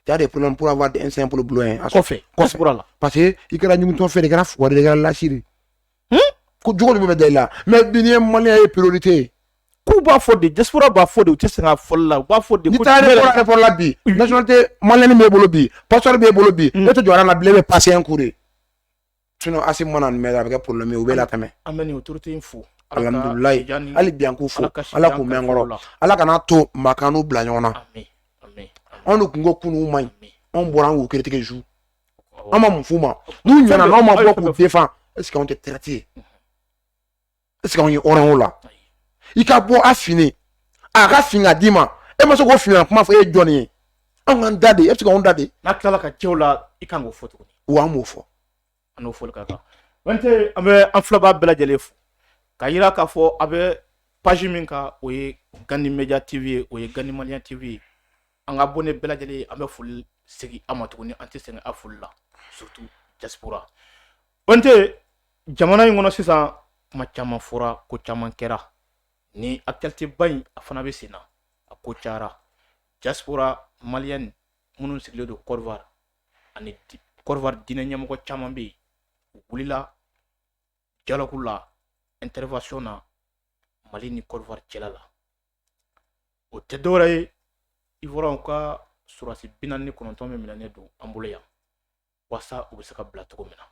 il y a des problèmes pour avoir un simple blouin à fait la parce que il kɛra ɲugun fɛ de kɛra fuwari de kɛra lasiri ko jogo de bɛ da la mais bi ni malien ye priorité k'u b'a fɔ de diaspora b'a fɔ de u tɛ sɛgɛn a fɔli la u b'a fɔ de ni taa rapport la bi nationalité malien b'e bolo bi passeport b'e bolo bi ne tɛ jɔ na bilen bɛ passer un cours de sinon asi mana nin mɛ a bɛ kɛ problème ye u bɛ la tɛmɛ an bɛ nin autorité in fo alhamdulilayi hali bi an k'u fo ala k'u mɛn kɔrɔ ala kana to makanu bila ɲɔgɔn na anw de kun ko kunun man ɲi anw bɔra an k'u critique zu an ma mun f'u ma n'u ɲɛna n'anw ma bɔ k'u défend est ce que anw tɛ traité est ce que anw ye hɔrɔn o la i ka bɔ a fini a ka fin ka d'i ma e ma se k'o fini kuma fɔ e ye jɔn ye anw k'an da de e bɛ se k'anw da de n'a tilala ka cɛw la i kan k'o fɔ tuguni wa an b'o fɔ an n'o fɔli ka kan wante an bɛ an filɛbaa bɛɛ lajɛlen fo ka yira k'a fɔ a bɛ page min kan o ye Gandi Media TV ye o ye Gandi Malien TV ye an ka abonné bɛɛ lajɛlen an bɛ foli segin a ma tuguni an tɛ sɛgɛn a foli la surtout diaspora wante jamana in kɔnɔ sisan kuma caman fɔra ko caman kɛra ni actualité ba in a fana bɛ sen na a ko cayara diaspora malienne minnu sigilen don Côte d'Ivoire ani Côte d'Ivoire diinɛ ɲɛmɔgɔ caman bɛ yen u wulila dialogue la intervention na Mali ni Côte d'Ivoire cɛla la o tɛ dɔwɛrɛ ye Ivoirien ka surasi 49 min minɛnen don an bolo yan walasa u bɛ se ka bila cogo min na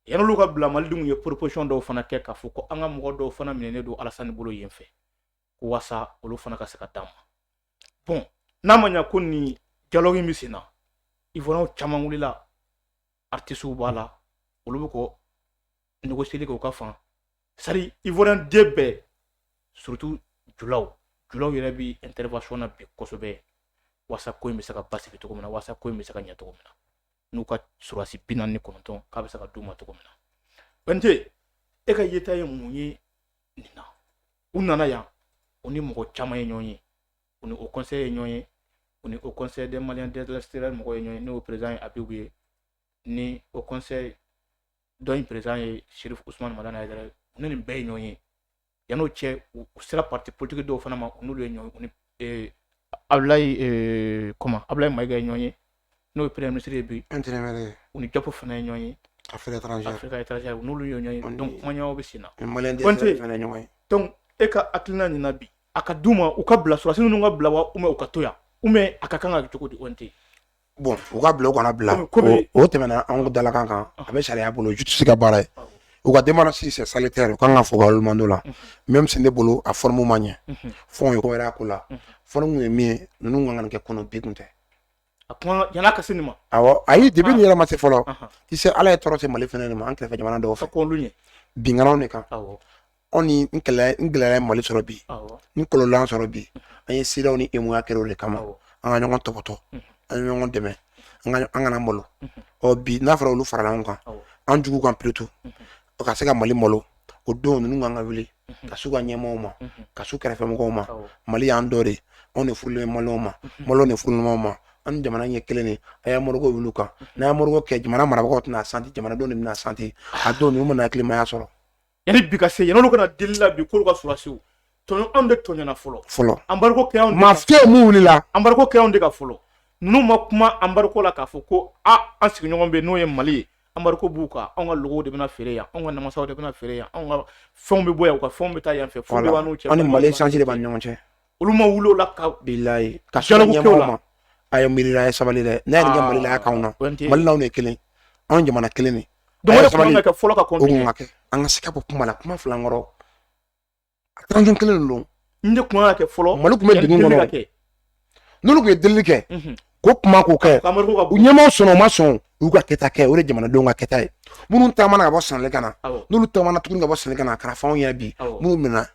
yan'olu ka bila malidenw ye proposition dɔw fana kɛ k'a fɔ ko an ka mɔgɔ dɔw fana minɛnen don Alassane bolo yen fɛ ko walasa olu fana ka se ka d'an ma bon n'a ma ɲɛ ko nin dialogue in bɛ sen na Ivoirien caman wulila artistes b'a la olu bɛ ko négocier kɛ u ka fan sari Ivoirien den bɛɛ surtout julaw yɛrɛ bi intervention na bi kosɛbɛ walasa ko in bɛ se ka basigi cogo min na walasa ko in bɛ se ka ɲɛ cogo min na n'u ka surasi 49 k'a bɛ se ka d'u ma cogo min na bɛnte e ka yeta ye mun ye nin na u nana yan u ni mɔgɔ caman ye ɲɔgɔn ye u ni au conseil ye ɲɔgɔn ye u ni au conseil des Maliens de l'extérieur mɔgɔ ye ɲɔgɔn ye n'o président ye Abibu ye ni au conseil dɔ in président ye Chérif Ousmane Madani Aidara u ni nin bɛɛ ye ɲɔgɔn ye yan'o cɛ u sera parti politique dɔw fana ma n'olu ye ɲɔgɔn u ni Ablaye Maïga ye ɲɔgɔn ye n'o ye premier ministre ye bi u ni Japo fana ye ɲɔgɔn ye Afrique étrangère n'olu ye ɲɔgɔn ye donc kuma ɲɔgɔn bɛ sen na donc e ka hakilina nin na bi a ka d'u ma u ka bila surasi ninnu ka bila wa u ka to yan ou bien a ka kan ka cogo di ONT bon u ka bila u kana bila o tɛmɛna an dalakan kan a bɛ sariya bolo justice ka baara ye u ka démarche c'est salutaire u kan ka fɔ ka olu la même si ne bolo a forme ma ɲɛ fɔ ye ko wɛrɛ ko la forme ye min ye ninnu kan ka kɛ kɔnɔ bi kun tɛ a kuma yana ka se nin ma awɔ ayi depuis ni yɛrɛ ma se fɔlɔ ti se ala ye tɔɔrɔ se Mali fɛnɛ ma an kɛrɛfɛ jamana dɔw fɛ binkanaw de kan anw ni n gɛlɛya Mali sɔrɔ bi ni kɔlɔlɔ sɔrɔ bi an ye sidaw ni emuya kɛra o de kama an ka ɲɔgɔn tɔpɔtɔ an ye ɲɔgɔn dɛmɛ an kana malo bi n'a fɔra olu farala ɲɔgɔn kan an jugu kan plutôt o ka se ka Mali malo o don ninnu kan ka wuli ka s'u ka ɲɛmɔgɔw ma ka s'u kɛrɛfɛmɔgɔw ma Mali y'an dɔ de anw de furulen Maliyɛnw ma Maliyɛnw de furulen ɲɔgɔn ma an jamana ɲɛ kelen de a y'a morigo wuli kan n'a y'a morigo kɛ jamana marabagaw tɛna santi jamanadenw de bɛna santi a don ninnu mana hakilimaya sɔrɔ yani bi ka se yan'olu kana deli la bi k'olu ka surasiw tɔɲɔ anw de tɔɲɔna fɔlɔ embargo kɛ anw de maa fiyew mun wulila embargo kɛ anw de ka fɔlɔ ninnu ma kuma embargo la k'a fɔ ko an sigiɲɔgɔn bɛ n'o ye Mali ye embargo b'u kan anw ka logow de bɛna feere yan anw ka namasaw de bɛna feere yan anw ka fɛnw bɛ bɔ yan u ka fɛnw bɛ taa yan fɛ fo bɛ b'an n'u cɛ anw ni Mali échange de b'an ni ɲɔgɔn cɛ olu ma wuli o la ka bilayi ka se ɲɛmɔgɔw ma a ye miirila a ye sabali dɛ n'a ye nin kɛ Mali la a k'anw na Mali n'anw de kelen anw jamana kelen de donc o de kun ka kɛ fɔlɔ ka continuer o kun ka kɛ an ka se ka bɔ kuma la kuma fila nkɔrɔ a transition kelen de don n de kun ka kɛ fɔlɔ Mali kun bɛ degun kɔnɔ n'olu kun ye delili kɛ ko kuma k'o kɛ u ɲɛmɔgɔw sɔnna u ma sɔn u y'u ka kɛta kɛ o de jamanadenw ka kɛta ye minnu taamana ka bɔ Sénégal ka na n'olu taamana tuguni ka bɔ Sénégal ka na a kɛra f'anw ɲɛna bi minnu minɛna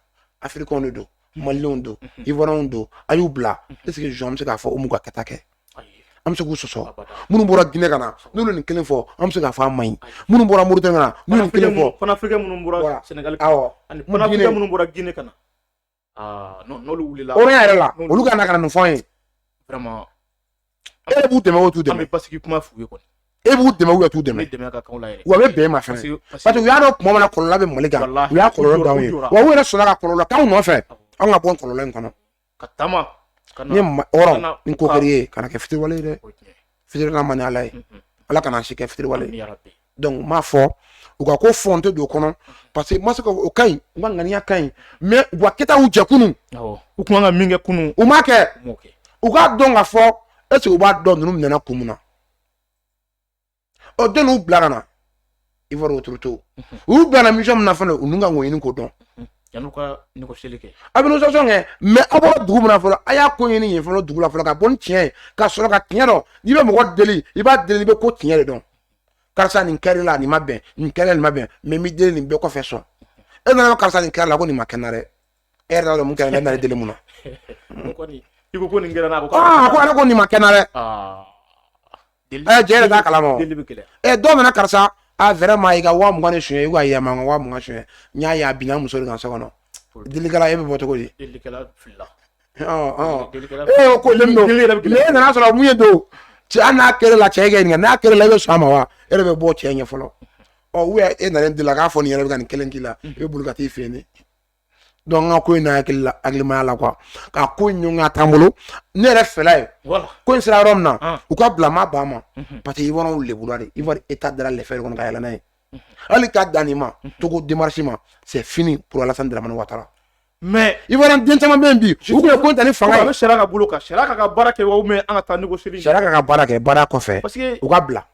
Africains de don Malienw don Ivoiriens don a y'u bila est-ce que an bɛ se k'a fɔ o m'u ka kɛta kɛ an bɛ se k'u sɔsɔ minnu bɔra Guinée ka na n'olu nin kelen fɔ an bɛ se k'a fɔ an man ɲi minnu bɔra Mauritanie ka na n'olu nin kelen fɔ panafricain minnu bɔra Sénégal ani panafricain minnu bɔra Guinée ka na n'olu wulila hɔrɔnya yɛrɛ la olu ka na ka na nin fɔ an ye vraiment e b'u dɛmɛ o t'u dɛmɛ an bɛ basigi kuma f'u ye kɔni e b'u dɛmɛ ou t'u dɛmɛ wa bɛ bɛn ma fɛnɛ parce que u y'a dɔn tuma min na kɔlɔlɔ bɛ Mali kan u y'a kɔlɔlɔ d'anw ye wa u yɛrɛ sɔnna ka kɔlɔlɔ k'anw nɔfɛ an ka bɔ kɔlɔlɔ in kɔnɔ ka taama ni hɔrɔn ni ko kɛr'i ye kana kɛ fitiriwale ye dɛ fitiriwale man di Ala ye Ala kana si kɛ fitiriwale ye donc n b'a fɔ u ka ko fɔ n tɛ don o kɔnɔ parce que n ma se ka o ka ɲi u ka ŋaniya ka ɲi mais u ka kɛtaw jɛ kunun u kun kan ka min kɛ kunun u m'a kɛ u k'a dɔn ka fɔ est-ce que u b'a dɔn ninnu minɛna kun min na den n'u bila ka na Ivoire autorité u bila na mission min na fana u n'u ka ŋɔɲini k'o dɔn yan'u ka négocier kɛ a bɛ négociation kɛ mais aw bɔra dugu min na fɔlɔ a y'a ko ɲini yen fɔlɔ dugu la fɔlɔ ka bɔ ni tiɲɛ ye ka sɔrɔ ka tiɲɛ dɔn n'i bɛ mɔgɔ deli i b'a deli i bɛ ko tiɲɛ de dɔn karisa nin kɛr'i la nin ma bɛn nin kɛr'i nin ma bɛn mais n b'i deli nin bɛɛ kɔfɛ sɔn e nana karisa nin kɛr'i la ko nin ma kɛ n na dɛ e yɛrɛ t'a dɔn mun kɛra ne nana deli mun na i ko nin kɛra n'a ko ko ale ko nin ma kɛ n na dɛ jɛ yɛrɛ t'a kalama dɔw nana karisa vraiment i ka 20,000 ni suɲɛ i ka yɛlɛma n ka 20,000 suɲɛ n y'a ye a binna muso de kan so kɔnɔ delikɛla e bɛ bɔ cogo di delikɛla filila ko len don e nana sɔrɔ mun ye don cɛ hali n'a kɛra la cɛ kɛ nin n'a kɛra la i bɛ sɔn a ma wa e de bɛ bɔ cɛ ɲɛ fɔlɔ e nana deli la k'a fɔ nin yɛrɛ bɛ ka nin kelen k'i la i bɛ boli ka t'i fɛ yen donc n ka ko in na hakilimaya la quoi ka ko in ɲɔgɔn t'an bolo ne yɛrɛ fɛla ye ko in sera yɔrɔ min na u ka bila ma ban ma parce que Ivoiriens lebura de Ivoire état dara lɛfɛ de kɔnɔ ka yɛlɛ n'a ye hali k'a dan nin ma Togo démarche ma c'est fini pour Alassane Dramane Ouattara mais Ivoirien den caman bɛ yen bi u kun ye ko in ta ni fanga ye a bɛ sariya ka bolo kan sariya ka baara kɛ ou bien an ka taa négocier sariya ka baara kɛ baara kɔfɛ u ka bila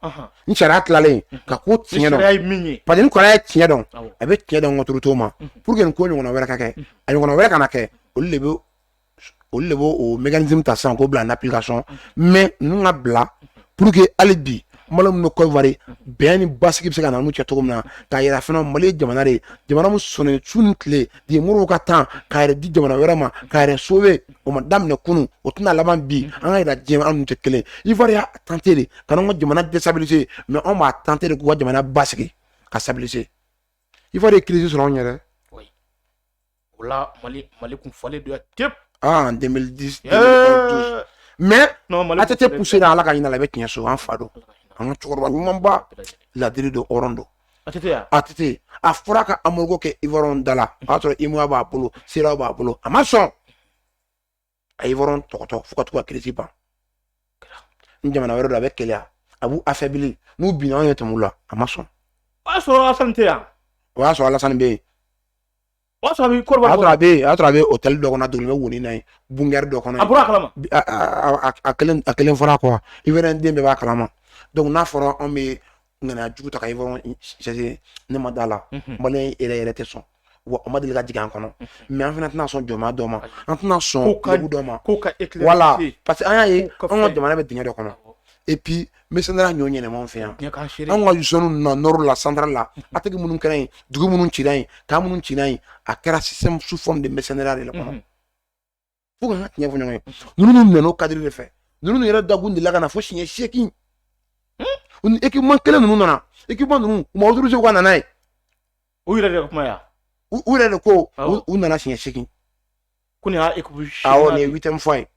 ni sariya tilalen ka ko tiɲɛ dɔn parce que ni kɔrɔ ye tiɲɛ dɔn a bɛ tiɲɛ dɔn autorité ma pour que nin ko ɲɔgɔnna wɛrɛ ka kɛ a ɲɔgɔnna wɛrɛ kana kɛ olu de bɛ o mécanisme ta sisan k'o bila en application mais ninnu ka bila pour que hali bi Mali min bɛ Côte d'Ivoire bɛn ni basigi bɛ se ka na n'u cɛ cogo min na k'a yira fana Mali ye jamana de ye jamana min sɔnnen su ni tile de Modibo ka temps k'a yɛrɛ di jamana wɛrɛ ma k'a yɛrɛ sauver o ma daminɛ kunun o tɛna laban bi an ka yira diɲɛ an n'u tɛ kelen Ivoire y'a tenté de ka n'an ka jamana déstabiliser mais anw b'a tenté de k'u ka jamana basigi ka stabiliser Ivoire ye crise sɔrɔ anw yɛrɛ o la Mali kun falen don tep en 2010 2012 mais a tɛ pousser Ala ka ɲin'a la i bɛ tiɲɛ so an fa don an ka cɛkɔrɔba ɲumanba ladiri don hɔrɔn don a tɛ a fɔra ka amorgo kɛ Ivoiriens da la o y'a sɔrɔ IMOA b'a bolo CEDEAO b'a bolo a ma sɔn a Ivoiriens tɔgɔtɔ fo ka to ka crise ban ni jamana wɛrɛ don a bɛ keleya a b'u affaiblir n'u binna anw ye tɛmɛ u la a ma sɔn o y'a sɔrɔ Alassane tɛ yan o y'a sɔrɔ Alassane bɛ yen o y'a sɔrɔ a bɛ Côte d'Ivoire a y'a sɔrɔ a bɛ hôtel dɔ kɔnɔ dogolen bɛ woni na ye bungɛri dɔ kɔnɔ a bɔra a kalama a kelen fɔra quoi Ivoirien den bɛɛ b'a kalama donc n'a fɔra anw bɛ ŋaniya jugu ta ka Ivoiriens chercher ne ma da la Malien yɛrɛ tɛ sɔn wa o ma deli ka jigin an kɔnɔ mais an fana tɛna sɔn jɔnmaya dɔ ma an tɛna sɔn lebu dɔ ma voilà parce que an y'a ye an ka jamana bɛ dingɛ dɔ kɔnɔ et puis mercenaires ɲɔ ɲɛnɛmaw fɛ yan an ka usine na nord la centrale la atelier minnu kɛra yen dugu minnu cira yen kan minnu cira yen a kɛra système sous forme de mercenaires de la kɔnɔ fo ka tiɲɛ fɔ ɲɔgɔn ye ninnu nana o cadre de fɛ ninnu yɛrɛ dakun de la ka na fo siɲɛ 8 équipement kelen ninnu nana équipement ninnu u ma autorisé ka na n'a ye u yɛrɛ de ka kuma yan u yɛrɛ de ko u nana siɲɛ 8 ko nin y'a équipe awɔ nin ye 8e fois ye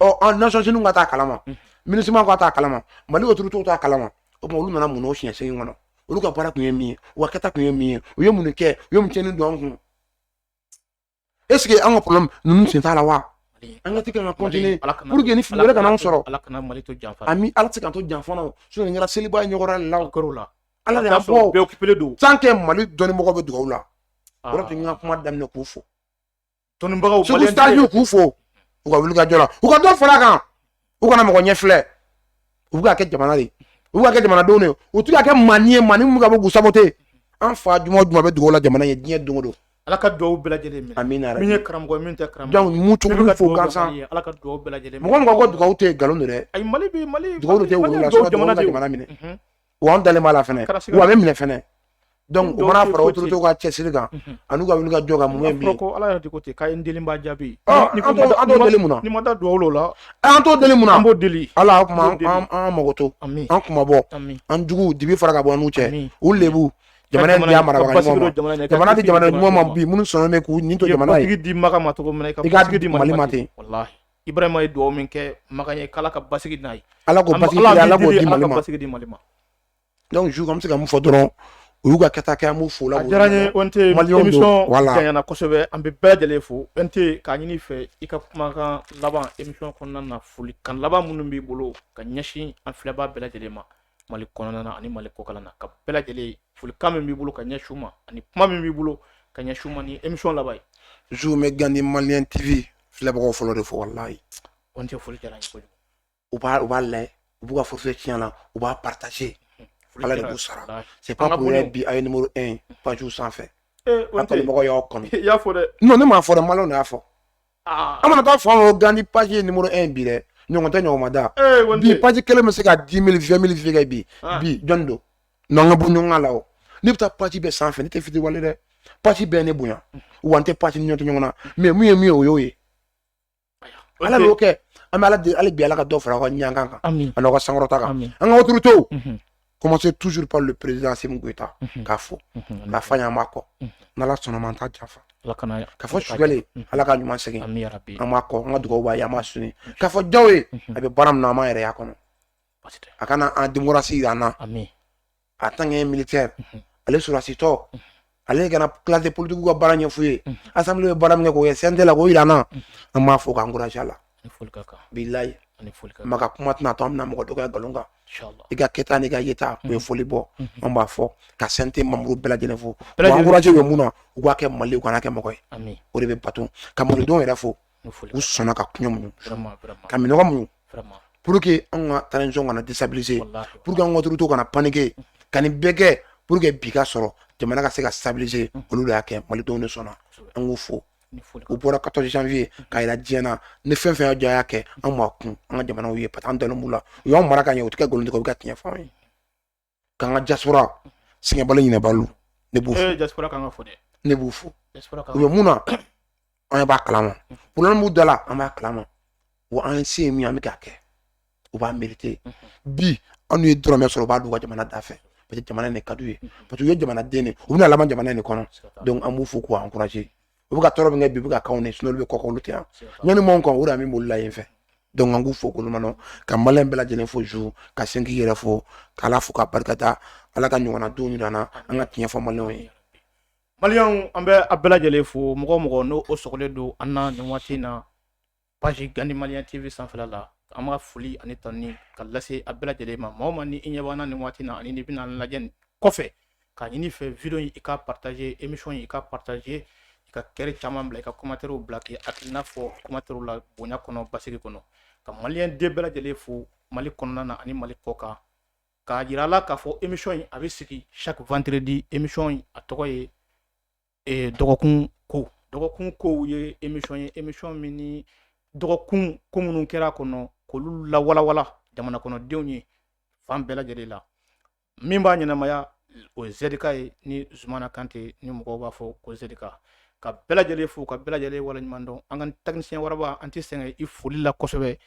ɔ Nations Unies ka taa kalama MINUSMA ka taa kalama Mali autorités t'a kalama o tuma olu nana mun na o siɲɛ 8 kɔnɔ olu ka baara kun ye min ye u ka kɛta kun ye min ye u ye mun kɛ u ye mun tiɲɛni don an kun est ce que an ka problème ninnu sen t'a la wa an ka tigɛ ka continuer pour que ni fili wɛrɛ kana anw sɔrɔ Ala kana Mali to janfa ami Ala tɛ se k'an to janfa na sinon nin kɛra seliba ye ɲɔgɔnna de la o kɛr'o la Ala de y'a fɔ bɛɛ occupé don tant que Mali dɔnnibagaw bɛ dugawu la o yɔrɔ tun n ka kuma daminɛ k'u fo dɔnnibagaw segu stage k'u fo u ka wuli ka jɔ la u ka dɔ fara a kan u kana mɔgɔ ɲɛ filɛ u bɛ ka kɛ jamana de u bɛ ka kɛ jamanadenw de u tɛ ka kɛ maa ni ye maa ni mun ka bɔ k'u saboter an fa juma o juma bɛ dugawu la jamana ye diɲɛ don o don Ala ka dugawu bɛɛ lajɛlen minɛ amina min ye karamɔgɔ ye min tɛ karamɔgɔ donc mun cogo fo gansan Ala ka dugawu bɛɛ lajɛlen mɔgɔ mɔgɔ ko dugawu tɛ nkalon don dɛ ayi Mali dugawu tɛ wolo la sɔrɔ jamana minɛ wa an dalen b'a la fɛnɛ wa a bɛ minɛ fɛnɛ donc o mana fara autorité ka cɛsiri kan anu ka wuli ka jɔ ka mun bi ko ala yɛrɛ de ko ten k'a ye n deli n b'a jaabi an t'o deli mun na ni ma da duwawu la an t'o deli mun na an b'o deli ala kuma an mago to an kuma bɔ an jugu dibi fara ka bɔ n'u cɛ u lebu jamana in diya marabaga ɲuman ma jamana di jamana ɲuman ma bi minnu sɔnna bɛ k'u nin to jamana ye di maga ma cogo min na i ka di mali ma ten wallahi Ibrahima ye duwawu min kɛ maga ye k'ala ka basigi n'a ye ala ko basigi ala k'o di mali ma donc ju an bɛ se ka mun fɔ dɔrɔn u y'u ka kɛta kɛ an b'u fo la a diyara n ye o tɛ émission janyana kosɛbɛ an bɛ bɛɛ lajɛlen fo n tɛ k'a ɲini fɛ i ka kumakan laban émission kɔnɔna na foli kan laban minnu b'i bolo ka ɲɛsin an filɛbaa bɛɛ lajɛlen ma mali kɔnɔna na ani mali kɔkan na ka bɛɛ lajɛlen folikan min b'i bolo ka ɲɛsin u ma ani kuma min b'i bolo ka ɲɛsin u ma ni émission laban ye ju mɛ Gandi Malien TV filɛbagaw fɔlɔ de fɔ wallahi o tɛ foli diyara n ye kojugu u b'a layɛ u b'u ka forfait tiɲɛ la u b'a partager ala de b'u sara c'est pas pour bi a ye numéro 1 page sanfɛ an kanubagaw y'aw kanu i y'a fɔ dɛ non ne m'a fɔ dɛ maliyɛnw de y'a fɔ an mana taa fɔ an Gandi page ye numéro 1 bi dɛ ɲɔgɔn tɛ ɲɔgɔn ma da bi page kelen bɛ se ka 10 000 20 000 vues kɛ bi jɔnni don non an ka bɔ ɲɔgɔn la o ne bɛ taa page bɛɛ sanfɛ ne tɛ fitiriwale dɛ page bɛɛ ne bonya wa n tɛ page ni ɲɔgɔn tɛ ɲɔgɔn na mais mun ye min ye o y'o ye ala y'o kɛ an bɛ ala bi ala ka dɔ fara aw ka ɲangan kan ani aw ka sankɔrɔta kan an ka autorités commencer toujours par le président Assimi Goïta k'a fɔ k'a fɔ an b'a kɔ n'ala sɔnna ma an t'a janfa k'a fɔ Sugale ala ka ɲuman segin an b'a kɔ an ka dugawu b'a ye an b'a suni k'a fɔ Jawo ye a bɛ baara min na an b'a yɛrɛ y'a kɔnɔ a kana an démocratie yira an na en tant que militaire ale sɔrɔdasi tɔ ale kana classe politique ka baara ɲɛf'u ye assemblée bɛ baara min kɛ k'o kɛ CNT la k'o yira an na an b'a fɔ k'an encourager a la bilayi maka kuma tɛna to an bɛna mɔgɔ dɔgɔya nkalon kan i ka kɛta n'i ka yeta u ye foli bɔ an b'a fɔ ka CNT membre bɛɛ lajɛlen fo wa encourager u ye mun na u k'a kɛ Mali u kana kɛ mɔgɔ ye o de bɛ bato ka malidenw yɛrɛ fo u sɔnna ka kuɲɛ muɲu ka minɔgɔ muɲu pour que an ka transition kana déstabiliser pour que an ka autorités kana paniquer ka nin bɛɛ kɛ pour que bi ka sɔrɔ jamana ka se ka stabiliser olu de y'a kɛ malidenw de sɔnna an k'u fo u bɔra 14 janvier k'a yira diɲɛ na ni fɛn fɛn y'a kɛ an m'a kun an ka jamanaw ye parce que an dalen b'u la u y'an mara ka ɲɛ u tɛ kɛ nkalon tigɛ u bɛ ka tiɲɛ fɔ an ye k'an ka diaspora sɛgɛnbali ɲinɛbalo ne b'u fo ne b'u fo u bɛ mun na an b'a kalama problème b'u da la an b'a kalama wa an se ye min an bɛ k'a kɛ u b'a mérité bi an ye dɔrɔmɛ sɔrɔ u b'a d'u ka jamana da fɛ parce que jamana in de ka d'u ye parce que u ye jamanaden de u bɛna laban jamana in de kɔnɔ donc an b'u fo k'u encourager u bɛ ka tɔɔrɔ min kɛ bi u bɛ ka kanw ne sinon olu bɛ kɔkɔ olu tɛ yan ɲɔni m'anw kan o de min bolila yen fɛ donc an k'u fo k'olu ma nɔ ka maliyɛn bɛɛ lajɛlen fo ju ka Senki yɛrɛ fo k'ala fo ka barikada ala ka ɲɔgɔnna denw jira an na an ka tiɲɛ fɔ maliyɛnw ye maliyɛnw an bɛ a bɛɛ lajɛlen fo mɔgɔ o mɔgɔ n'o sɔgɔlen don an na nin waati in na page Gandi Malien TV sanfɛla la an b'a foli ani tani ka lase a bɛɛ lajɛlen ma maa o maa ni i ɲɛ b'an na nin waati in na ani ni bɛna lajɛ kɔfɛ k'a ɲini fɛ video in i ka partager émission in i ka partager i ka kɛrɛ caman bila i ka commentaire bila k'i hakilina fɔ commentaire la bonya kɔnɔ basigi kɔnɔ ka maliyɛn den bɛɛ lajɛlen fo mali kɔnɔna na ani mali kɔkan k'a yira la k'a fɔ émission in a bɛ sigi chaque vendredi émission in a tɔgɔ ye dɔgɔkun kow ye émission min ni dɔgɔkun ko minnu kɛra kɔnɔ k'olu lawalawala jamana kɔnɔdenw ye fan bɛɛ lajɛlen la min b'a ɲɛnamaya o ye Zedika ye ni Zumana Kante ni mɔgɔw b'a fɔ ko Zedika ka bɛɛ lajɛlen fo ka bɛɛ lajɛlen waleɲuman dɔn an ka technicien waraba an tɛ sɛgɛn i foli la kosɛbɛ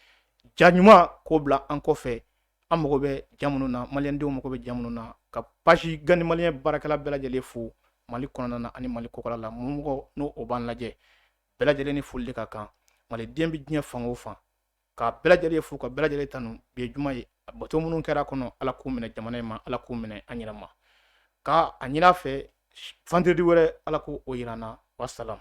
ja ɲuman k'o bila an kɔfɛ an mago bɛ ja minnu na maliyɛndenw mago bɛ ja minnu na ka page Gandi Malien baarakɛla bɛɛ lajɛlen fo mali kɔnɔna na ani mali kɔkɔla la mɔgɔ n'o o b'an lajɛ bɛɛ lajɛlen ni foli de ka kan maliden bɛ diɲɛ fan o fan ka bɛɛ lajɛlen fo ka bɛɛ lajɛlen tanu bi ye juma ye bato minnu kɛra kɔnɔ ala k'u minɛ jamana in ma ala k'u minɛ an yɛrɛ ma ka a ɲin'a fɛ vendredi wɛrɛ ala k'o yira an na wassalam